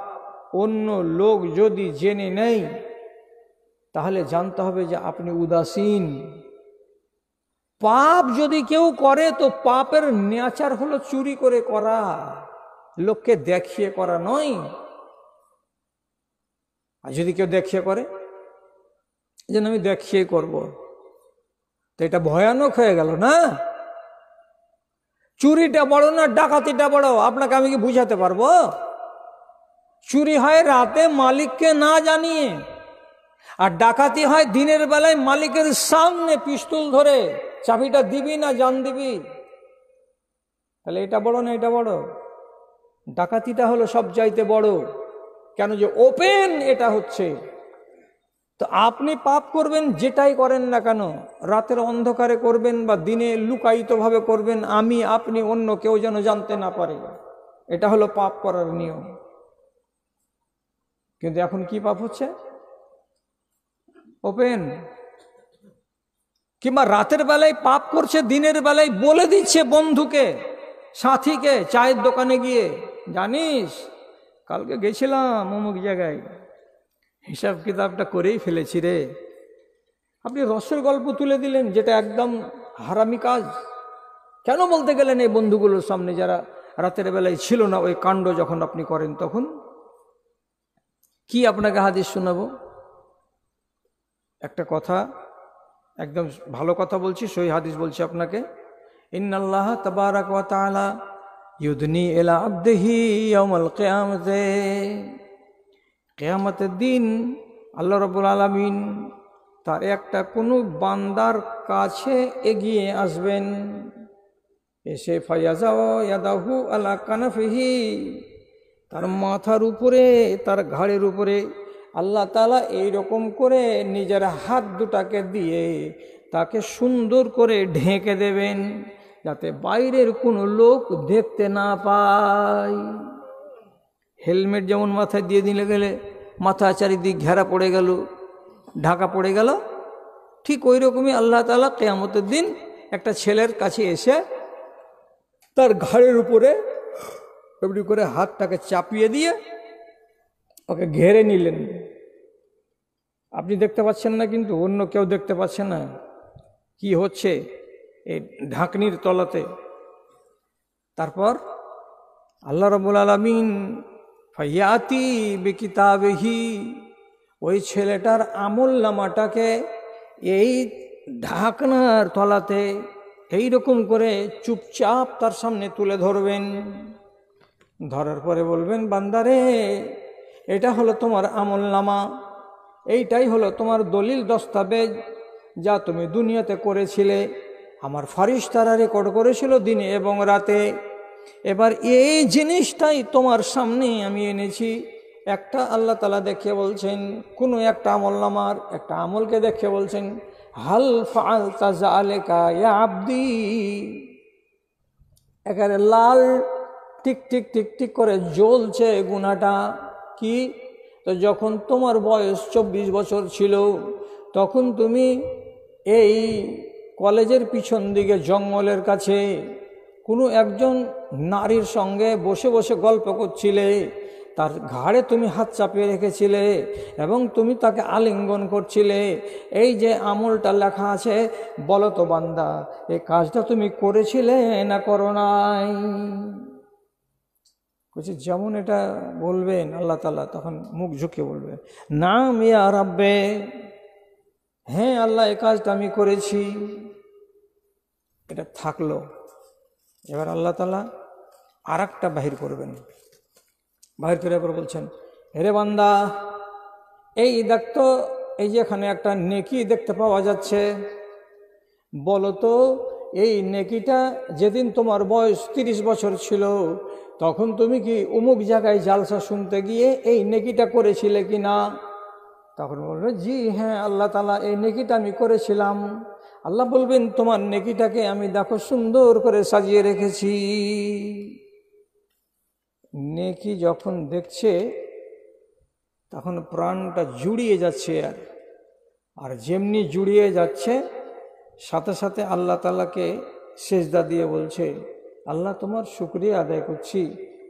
অন্য লোক যদি জেনে নেই তাহলে জানতে হবে যে আপনি উদাসীন। পাপ যদি কেউ করে তো পাপের নেচার হলো চুরি করে করা, লোককে দেখিয়ে করা নয়। আর যদি কেউ দেখিয়ে করে, যেন আমি দেখিয়ে করব, তো এটা ভয়ানক হয়ে গেল না? চুরিটা বড় না ডাকাতিটা বড়? আপনাকে আমি কি বুঝাতে পারবো? চুরি হয় রাতে মালিককে না জানিয়ে, আর ডাকাতি হয় দিনের বেলায় মালিকের সামনে পিস্তল ধরে। চাবিটা দিবি না জান দিবি? তাহলে এটা বড় না এটা বড়? ডাকাতিটা হলো সব চাইতে বড়। কেন? যে ওপেন এটা হচ্ছে। তো আপনি পাপ করবেন যেটাই করেন না কেন, রাতের অন্ধকারে করবেন বা দিনে লুকায়িতভাবে করবেন, আমি আপনি অন্য কেউ যেন জানতে না পারে, এটা হলো পাপ করার নিয়ম। কিন্তু এখন কি পাপ হচ্ছে? ওপেন। কিংবা রাতের বেলায় পাপ করছে, দিনের বেলায় বলে দিচ্ছে বন্ধুকে, সাথীকে, চায়ের দোকানে গিয়ে, জানিস কালকে গেছিলাম অমুক জায়গায়, হিসাব কিতাবটা করেই ফেলেছি রে। আপনি রসের গল্প তুলে দিলেন, যেটা একদম হারামি কাজ। কেন বলতে গেলেন এই বন্ধুগুলোর সামনে যারা রাতের বেলায় ছিল না ওই কাণ্ড যখন আপনি করেন? তখন কি আপনাকে হাদিস শোনাবো? একটা কথা, একদম ভালো কথা বলছি, সহি হাদিস বলছি আপনাকে। ইন্নাল্লাহ তাবারাক ওয়া তাআলা ইউদনি ইলা আবদিহি ইয়াউমাল কিয়ামাতে। কিয়ামতের দিন আল্লাহ রাব্বুল আলামিন তার একটা কোনো বান্দার কাছে এগিয়ে আসবেন, এসে ফায়াজাও ইয়াদাহু আলা কানাফিহি, তার মাথার উপরে, তার ঘাড়ের উপরে আল্লাহ তাআলা এইরকম করে নিজের হাত দুটাকে দিয়ে তাকে সুন্দর করে ঢেকে দেবেন, যাতে বাইরের কোনো লোক দেখতে না পায়। হেলমেট যেমন মাথায় দিয়ে দিলে গেলে মাথা চারিদিক ঘেরা পড়ে গেল, ঢাকা পড়ে গেল, ঠিক ওই রকমই আল্লাহ তাআলা কিয়ামতের দিন একটা ছেলের কাছে এসে তার ঘাড়ের উপরে এমনি করে হাতটাকে চাপিয়ে দিয়ে ওকে ঘেরে নিলেন। আপনি দেখতে পাচ্ছেন না, কিন্তু অন্য কেউ দেখতে পাচ্ছে না কি হচ্ছে এই ঢাকনির তলাতে। তারপর আল্লাহ রাব্বুল আলামিন ফায়াতি বিকিতাবিহি, ওই ছেলেটার আমল নামাটাকে এই ঢাকনার তলাতে এইরকম করে চুপচাপ তার সামনে তুলে ধরবেন। ধরার পরে বলবেন, বান্দারে, এটা হলো তোমার আমল নামা, এইটাই হলো তোমার দলিল দস্তাবেজ যা তুমি দুনিয়াতে করেছিলে। আমার ফারিস্তারা রেকর্ড করেছিল দিনে এবং রাতে। এবার এই জিনিসটাই তোমার সামনে আমি এনেছি। একটা আল্লাহ তাআলা দেখে বলছেন, কোনো একটা আমল নামার একটা আমলকে দেখে বলছেন, হাল ফাআলতা যালিকা ইয়া আবদি। একেবারে লাল টিক টিক টিক টিক করে জ্বলছে গুনাহটা। কি? তো যখন তোমার বয়স 24 বছর ছিল, তখন তুমি এই কলেজের পিছন দিকে জঙ্গলের কাছে কোনো একজন নারীর সঙ্গে বসে বসে গল্প করছিলে। তার ঘাড়ে তুমি হাত চাপিয়ে রেখেছিলে এবং তুমি তাকে আলিঙ্গন করছিলে। এই যে আমলটা লেখা আছে, বলো তো বান্দা, এই কাজটা তুমি করেছিলে না করো নাই? বলছি যেমন এটা বলবেন আল্লাহ তাআলা, তখন মুখ ঝুঁকে বলবেন, নাম ইয়া রাব্বে, হ্যাঁ আল্লাহ, এই কাজটা আমি করেছি। এটা থাকলো। এবার আল্লাহ তাআলা আর একটা বাহির করবেন। বাহির করে এবার বলছেন, হেরে বান্দা, এই দেখতো, এই যে এখানে একটা নেকি দেখতে পাওয়া যাচ্ছে, বলো তো এই নেকিটা যেদিন তোমার বয়স 30 বছর ছিল, তখন তুমি কি অমুক জায়গায় জালসা শুনতে গিয়ে এই নেকিটা করেছিলে কি না? তখন বলবে, জি হ্যাঁ আল্লাহ তাআলা, এই নেকিটা আমি করেছিলাম। আল্লাহ বলবেন, তোমার নেকিটাকে আমি দেখো সুন্দর করে সাজিয়ে রেখেছি। নেকি যখন দেখছে তখন প্রাণটা জুড়িয়ে যাচ্ছে। আর যেমনি জুড়িয়ে যাচ্ছে, সাথে সাথে আল্লাহ তাআলাকে সেজদা দিয়ে বলছে, আল্লাহ তোমার শুকরিয়া আদায় করছি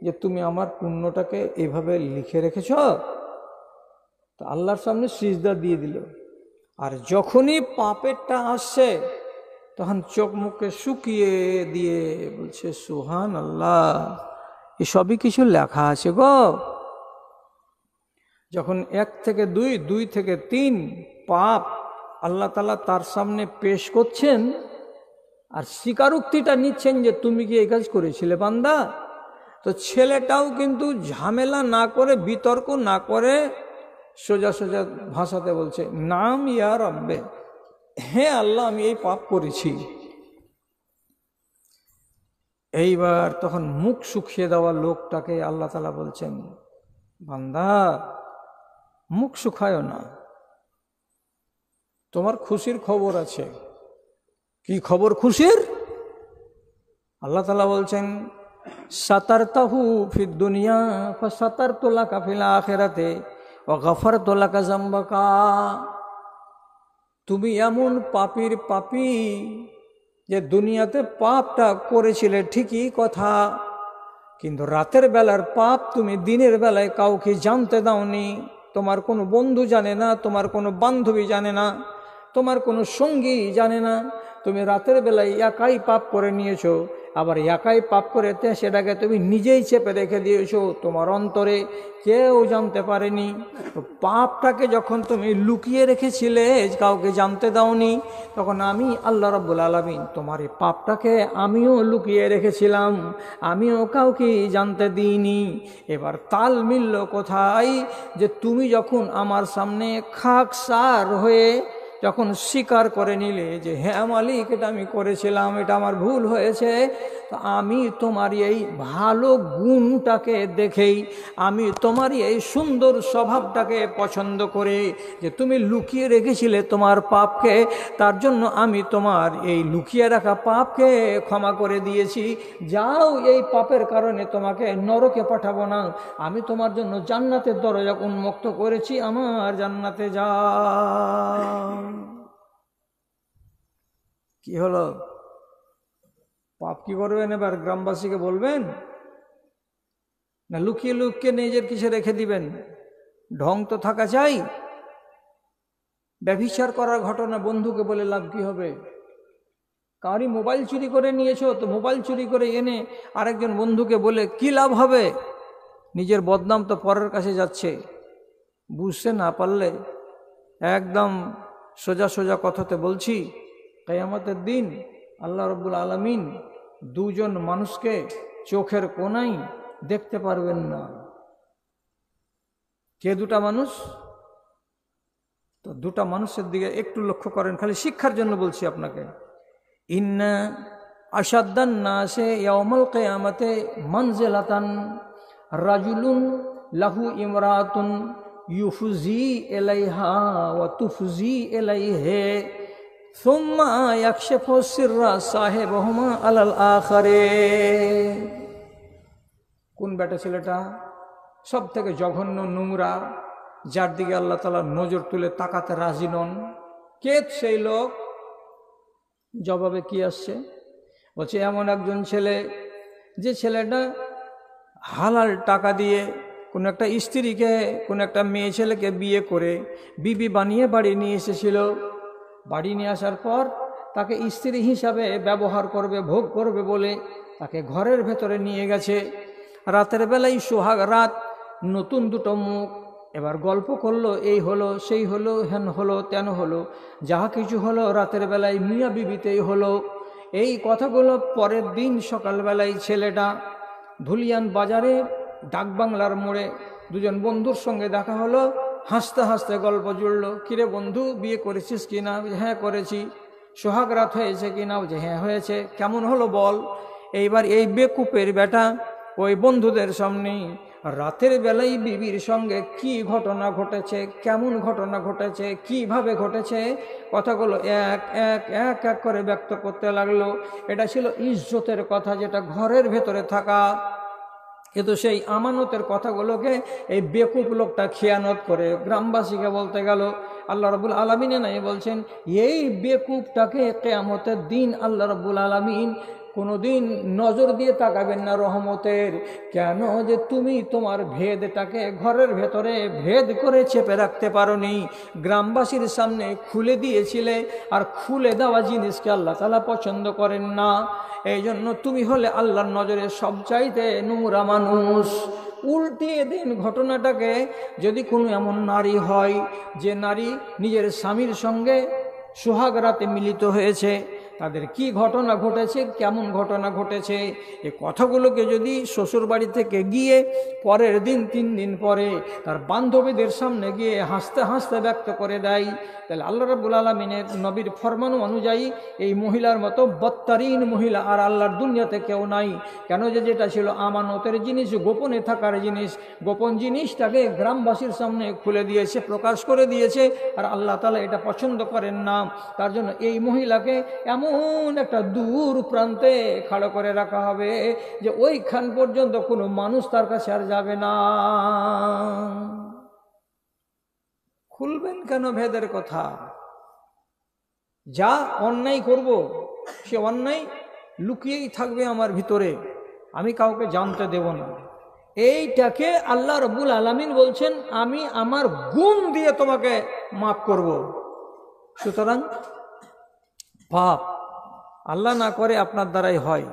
যে তুমি আমার পুণ্যটাকে এভাবে লিখে রেখেছ। তো আল্লাহর সামনে সিজদা দিয়ে দিল। আর যখনই পাপেরটা আসছে, তখন চোখ মুখে শুকিয়ে দিয়ে বলছে, সুবহান আল্লাহ, এসবই কিছু লেখা আছে গো। যখন 1 থেকে 2, 2 থেকে 3 পাপ আল্লাহ তাআলা তার সামনে পেশ করছেন, আর স্বীকারোক্তিটা নিচ্ছেন যে তুমি কি এই কাজ করেছিলে বান্দা, তো ছেলেটাও কিন্তু ঝামেলা না করে, বিতর্ক না করে, সোজা সোজা ভাষাতে বলছে, নাম ইয়া রাব্বে, হ্যাঁ আল্লাহ, আমি এই পাপ করেছি। এইবার তখন মুখ শুকিয়ে দেওয়া লোকটাকে আল্লাহ তাআলা বলছেন, বান্দা মুখ শুকায়ও না, তোমার খুশির খবর আছে। কি খবর খুশির? আল্লাহ তাআলা বলছেন, সাতারতাহু ফিদ দুনিয়া ফাসাতারতু লাকা ফিল আখিরাতে ওয়া গাফারতু লাকা যামবাকা। তুমি এমন পাপীর পাপী যে দুনিয়াতে পাপটা করেছিলে ঠিকই কথা, কিন্তু রাতের বেলার পাপ তুমি দিনের বেলায় কাউকে জানতে দাওনি। তোমার কোনো বন্ধু জানে না, তোমার কোনো বান্ধবী জানে না, তোমার কোনো সঙ্গী জানে না। তুমি রাতের বেলায় একাই পাপ করে নিয়েছো, আবার একাই পাপ করে সেটাকে তুমি নিজেই চেপে রেখে দিয়েছো তোমার অন্তরে, কেউ জানতে পারেনি। তো পাপটাকে যখন তুমি লুকিয়ে রেখেছিলে, কাউকে জানতে দাওনি, তখন আমি আল্লাহ রাব্বুল আলামিন তোমার এই পাপটাকে আমিও লুকিয়ে রেখেছিলাম, আমিও কাউকে জানতে দিইনি। এবার তাল মিলল কোথায়? যে তুমি যখন আমার সামনে খাকসার হয়ে যখন স্বীকার করে নিলে যে হ্যাঁ মালিক, এটা আমি করেছিলাম, এটা আমার ভুল হয়েছে, তো আমি তোমার এই ভালো গুণটাকে দেখেই, আমি তোমার এই সুন্দর স্বভাবটাকে পছন্দ করে, যে তুমি লুকিয়ে রেখেছিলে তোমার পাপকে, তার জন্য আমি তোমার এই লুকিয়ে রাখা পাপকে ক্ষমা করে দিয়েছি। যাও, এই পাপের কারণে তোমাকে নরকে পাঠাবো না, আমি তোমার জন্য জান্নাতের দরজা উন্মুক্ত করেছি, আমার জান্নাতে যাও। কি হলো? পাপ কি করবেন? এবার গ্রামবাসীকে বলবেন না লুকিয়ে লুকিয়ে নিজের কিসে রেখে দিবেন? ঢং তো থাকা চাই। ব্যভিচার করার ঘটনা বন্ধুকে বলে লাভ কি হবে? কারি মোবাইল চুরি করে নিয়েছো, তো মোবাইল চুরি করে এনে আরেকজন বন্ধুকে বলে কি লাভ হবে? নিজের বদনাম তো পরের কাছে যাচ্ছে। বুঝতে না পারলে একদম সোজা সোজা কথাতে বলছি, কিয়ামতের দিন আল্লাহ রাব্বুল আলামিন দুজন মানুষকে চোখের কোণায় দেখতে পারবেন না। কে দুটা মানুষ? তো দুটা মানুষের দিকে একটু লক্ষ্য করেন, খালি শিক্ষার জন্য বলছি আপনাকে। ইন্না আশাদ্দান নাসে ইয়াউমাল কিয়ামাতে মানজিলাতান রাজুলুন লাহু ইমরাতুন ইউফজি ইলাইহা ওয়া তুফজি ইলাইহি সুম্মা ইয়াকশিফু সিররা সাহিবুহুমা আলাল আখিরে। কোন বেটা ছেলেটা সব থেকে জঘন্য নোংরা, যার দিকে আল্লাহ তাআলা নজর তুলে তাকাতে রাজি নন? কে সেই লোক? জবাবে কি আসছে? বলছে এমন একজন ছেলে, যে ছেলেটা হালাল টাকা দিয়ে কোন একটা স্ত্রীকে, কোন একটা মেয়ে ছেলেকে বিয়ে করে বিবি বানিয়ে বাড়ি নিয়ে এসেছিল। বাড়ি নিয়ে আসার পর তাকে স্ত্রী হিসাবে ব্যবহার করবে, ভোগ করবে বলে তাকে ঘরের ভেতরে নিয়ে গেছে। রাতের বেলায় সোহাগ রাত, নতুন দুটো মুখ, এবার গল্প করলো, এই হলো সেই হলো, হেন হলো তেন হলো, যাহা কিছু হলো রাতের বেলায় মিয়া বিবিতেই হলো। এই কথাগুলো পরের দিন সকালবেলায় ছেলেটা ধুলিয়ান বাজারে ডাকবাংলার মোড়ে দুজন বন্ধুর সঙ্গে দেখা হলো। হাসতে হাসতে গল্প জুড়লো, কিরে বন্ধু বিয়ে করেছিস কি না? হ্যাঁ করেছি। সোহাগ রাত হয়েছে কি না? যে হ্যাঁ হয়েছে। কেমন হলো বল। এইবার এই বেকুপের বেটা ওই বন্ধুদের সামনেই রাতের বেলায় বিবির সঙ্গে কি ঘটনা ঘটেছে, কেমন ঘটনা ঘটেছে, কিভাবে ঘটেছে, কথাগুলো এক এক এক এক করে ব্যক্ত করতে লাগলো। এটা ছিল ইজ্জতের কথা, যেটা ঘরের ভেতরে থাকা। কিন্তু সেই আমানতের কথাগুলোকে এই বেকুব লোকটা খেয়ানত করে গ্রামবাসীকে বলতে গেল। আল্লাহ রাব্বুল আলামিন নাই বলছেন, এই বেকুবটাকে কিয়ামতের দিন আল্লাহ রাব্বুল আলামিন কোনোদিন নজর দিয়ে তাকাবেন না রহমতের। কেন? যে তুমি তোমার ভেদটাকে ঘরের ভেতরে ভেদ করে চেপে রাখতে পারোনি, গ্রামবাসীর সামনে খুলে দিয়েছিলে। আর খুলে দেওয়া জিনিসকে আল্লাহ তাআলা পছন্দ করেন না। এই জন্য তুমি হলে আল্লাহর নজরে সবচাইতে নোংরা মানুষ। উল্টিয়ে দিন ঘটনাটাকে, যদি কোনো এমন নারী হয় যে নারী নিজের স্বামীর সঙ্গে সোহাগ রাতে মিলিত হয়েছে, তাদের কি ঘটনা ঘটেছে, কেমন ঘটনা ঘটেছে, এই কথাগুলোকে যদি শ্বশুর বাড়ি থেকে গিয়ে পরের দিন 3 দিন পরে তার বান্ধবীদের সামনে গিয়ে হাসতে হাসতে ব্যক্ত করে দেয়, তাহলে আল্লাহ রাব্বুল আলামিনের নবীর ফরমান অনুযায়ী এই মহিলার মতো বদতরিন মহিলা আর আল্লাহর দুনিয়াতে কেউ নাই। কেন? যে যেটা ছিল আমানতের জিনিস, গোপনে থাকার জিনিস, গোপন জিনিসটাকে গ্রামবাসীর সামনে খুলে দিয়েছে, প্রকাশ করে দিয়েছে। আর আল্লাহ তাআলা এটা পছন্দ করেন না। তার জন্য এই মহিলাকে এমন একটা দূর প্রান্তে খাড়া করে রাখা হবে যে ওইখান পর্যন্ত কোনো মানুষ তার কাছে আর যাবে না। খুলবেন কেন ভেদের কথা? যা অন্যায় করব সে অন্যায় লুকিয়েই থাকবে আমার ভিতরে, আমি কাউকে জানতে দেব না। এইটাকে আল্লাহ রাব্বুল আলামিন বলছেন, আমি আমার গুণ দিয়ে তোমাকে মাফ করব। সুতরাং পাপ আল্লাহ না করে আপনার দ্বারাই হয়,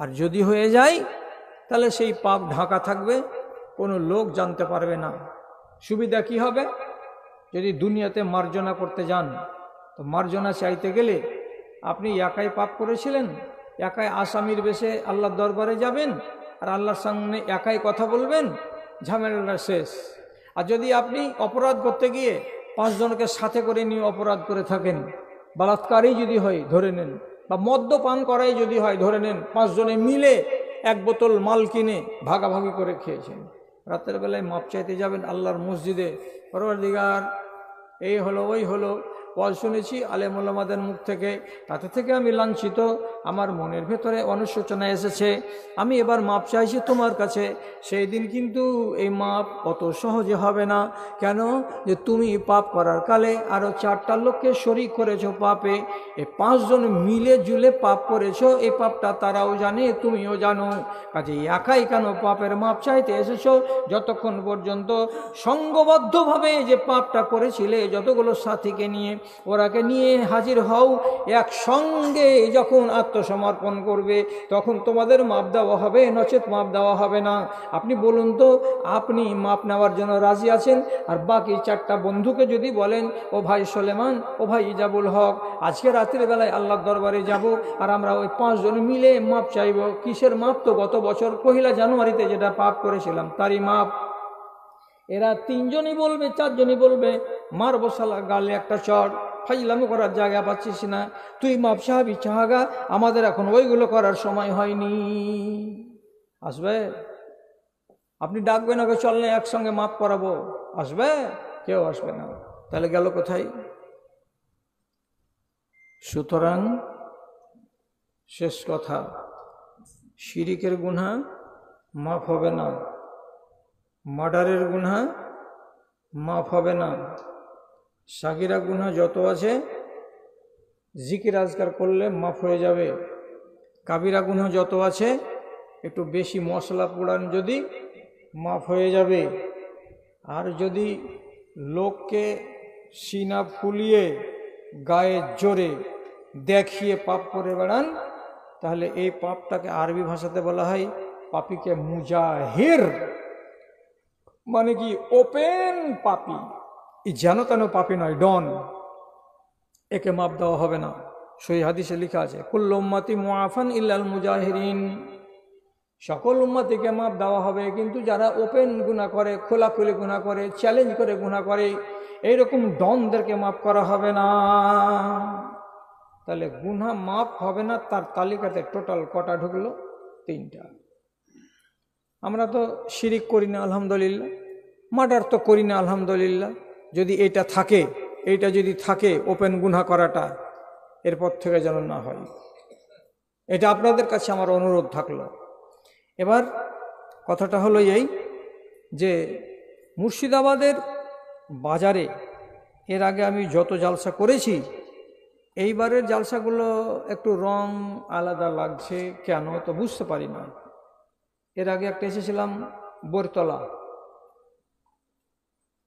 আর যদি হয়ে যায় তাহলে সেই পাপ ঢাকা থাকবে, কোনো লোক জানতে পারবে না। সুবিধা কি হবে? যদি দুনিয়াতে মার্জনা করতে যান, তো মার্জনা চাইতে গেলে আপনি একাই পাপ করেছিলেন, একাই আসামির বেশে আল্লাহর দরবারে যাবেন আর আল্লাহর সামনে একাই কথা বলবেন, ঝামেলাটা শেষ। আর যদি আপনি অপরাধ করতে গিয়ে 5 জনকে সাথে করে নিয়ে অপরাধ করে থাকেন, বলাৎকারই যদি হয় ধরে নেন, বা মদ্যপান করাই যদি হয় ধরে নেন, 5 জনে মিলে 1 বোতল মাল কিনে ভাগাভাগি করে খেয়েছেন, রাতের বেলায় মাপ চাইতে যাবেন আল্লাহর মসজিদে, পরওয়ারদিগার এই হলো ওই হলো, ওয়াজ শুনেছি আলেম ওলামাদের মুখ থেকে, তাতে থেকে আমি লাঞ্ছিত, আমার মনের ভেতরে অনুশোচনা এসেছে, আমি এবার মাপ চাইছি তোমার কাছে। সেই দিন কিন্তু এই মাপ অত সহজে হবে না। কেন? যে তুমি পাপ করার কালে আরও 4টা লোককে শরিক করেছো পাপে, এই 5 জন মিলে জুলে পাপ করেছো, এই পাপটা তারাও জানে, তুমিও জানো। কাজে একাই কেন পাপের মাপ চাইতে এসেছো? যতক্ষণ পর্যন্ত সঙ্গবদ্ধভাবে যে পাপটা করেছিলে যতগুলো সাথীকে নিয়ে, ওরাকে নিয়ে হাজির হও, একসঙ্গে যখন আত্মসমর্পণ করবে তখন তোমাদের মাপ দেওয়া হবে, নচেত মাপ দেওয়া হবে না। আপনি বলুন তো, আপনি মাপ নেওয়ার জন্য রাজি আছেন? আর বাকি 4টা বন্ধুকে যদি বলেন, ও ভাই সোলেমান, ও ভাই ইজাবুল হক, আজকে রাত্রের বেলায় আল্লাহর দরবারে যাব, আর আমরা ওই 5 জন মিলে মাপ চাইব। কিসের মাপ? তো গত বছর 1 জানুয়ারিতে যেটা পাপ করেছিলাম তারই মাপ। এরা 3 জনই বলবে, 4 জনই বলবে, মারবো শালা গালে একটা চড়, ফাইলামি করার জায়গা পাচ্ছিস না, তুই মাপ সাহাবি চাহাগা, আমাদের এখন ওইগুলো করার সময় হয়নি। আসবে? আপনি ডাকবেন, ওকে চল না একসঙ্গে মাপ করাবো, আসবে? কেউ আসবে না। তাহলে গেল কোথায়? সুতরাং শেষ কথা, শিরিকের গুনাহ মাফ হবে না, মার্ডারের গুনাহ মাফ হবে না, সাগিরা গুনাহ যত আছে জিকির আজকার করলে মাফ হয়ে যাবে, কাবিরা গুনাহ যত আছে একটু বেশি মশলা পোড়ান যদি মাফ হয়ে যাবে। আর যদি লোককে সিনা ফুলিয়ে গায়ে জোরে দেখিয়ে পাপ করে বেড়ান, তাহলে এই পাপটাকে আরবি ভাষাতে বলা হয় পাপীকে মুজাহির, মানে কি ওপেন পাপী, এই যেন তেন পাপী নয়, ডন। একে মাপ দেওয়া হবে না। সহিহ হাদিসে লেখা আছে, কুল্লু উম্মতি মুআফান ইল্লাল মুজাহিরিন, সকল উম্মতিকে মাপ দেওয়া হবে, কিন্তু যারা ওপেন গুনাহ করে, খোলাখুলি গুনাহ করে, চ্যালেঞ্জ করে গুনাহ করে, এইরকম ডনদেরকে মাপ করা হবে না। তাহলে গুনাহ মাপ হবে না, তার তালিকাতে টোটাল কটা ঢুকলো? 3টা। আমরা তো শিরিক করি না আলহামদুলিল্লাহ, মার্ডার তো করি না আলহামদুলিল্লাহ। যদি এটা থাকে, এইটা যদি থাকে ওপেন গুনাহ করাটা, এরপর থেকে যেন না হয়, এটা আপনাদের কাছে আমার অনুরোধ থাকলো। এবার কথাটা হলো এই যে মুর্শিদাবাদের বাজারে এর আগে আমি যত জালসা করেছি, এইবারের জালসাগুলো একটু রং আলাদা লাগছে, কেন তো বুঝতে পারি না। এর আগে একটা এসেছিলাম বরতলা,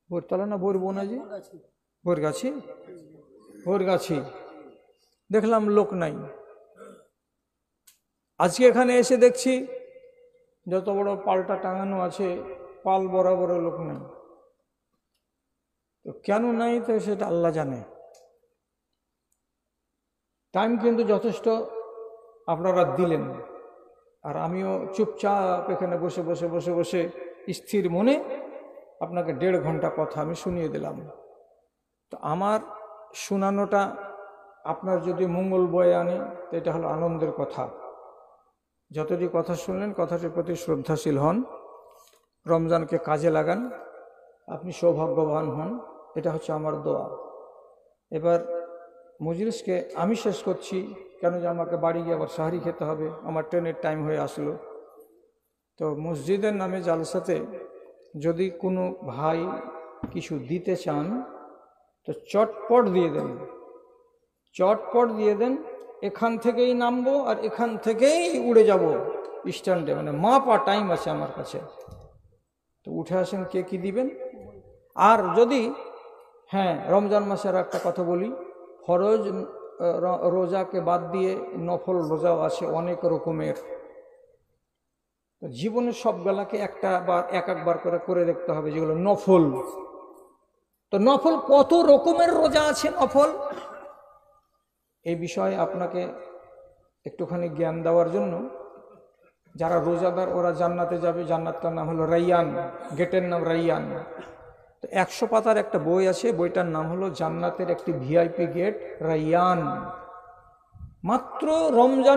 বরতলা না বরবনাজি, বরগাছি, বরগাছি, দেখলাম লোক নাই। আজকে এখানে এসে দেখছি যত বড় পালটা টাঙানো আছে, পাল বরাবর লোক নাই। তো কেন নাই, তো সেটা আল্লাহ জানে। টাইম কিন্তু যথেষ্ট আপনারা দিলেন, আর আমিও চুপচাপ এখানে বসে বসে বসে বসে স্থির মনে আপনাকে 1.5 ঘন্টা কথা আমি শুনিয়ে দিলাম। তো আমার শোনানোটা আপনার যদি মঙ্গল বয়ে আনে, তো এটা হলো আনন্দের কথা। যতটি কথা শুনলেন কথাটির প্রতি শ্রদ্ধাশীল হন, রমজানকে কাজে লাগান, আপনি সৌভাগ্যবান হন, এটা হচ্ছে আমার দোয়া। এবার মজলিসকে আমি শেষ করছি, কেন যে আমাকে বাড়ি গিয়ে আবার সাহারি খেতে হবে, আমার ট্রেনের টাইম হয়ে আসলো। তো মসজিদের নামে জালসাতে যদি কোনো ভাই কিছু দিতে চান তো চটপট দিয়ে দেন, চটপট দিয়ে দেন। এখান থেকেই নামবো আর এখান থেকেই উড়ে যাব স্ট্যান্ডে, মানে মাপা টাইম আছে আমার কাছে। তো উঠে আসেন কে কি দিবেন। আর যদি হ্যাঁ, রমজান মাসের একটা কথা বলি, ফরজ রোজাকে বাদ দিয়ে নফল রোজাও আছে অনেক রকমের। তো জীবনের সব বেলাকে একবার করে দেখতে হবে যেগুলো নফল। তো নফল কত রকমের রোজা আছে নফল, এই বিষয়ে আপনাকে একটুখানি জ্ঞান দেওয়ার জন্য, যারা রোজাদার ওরা জান্নাতে যাবে, জান্নাতটার নাম হলো রাইয়ান, গেটের নাম রাইয়ান। তো 100 পাতার একটা বই আছে, বইটার নাম হলো জান্নাতের একটি ভিআইপি গেট রাইয়ান। মাত্র রমজান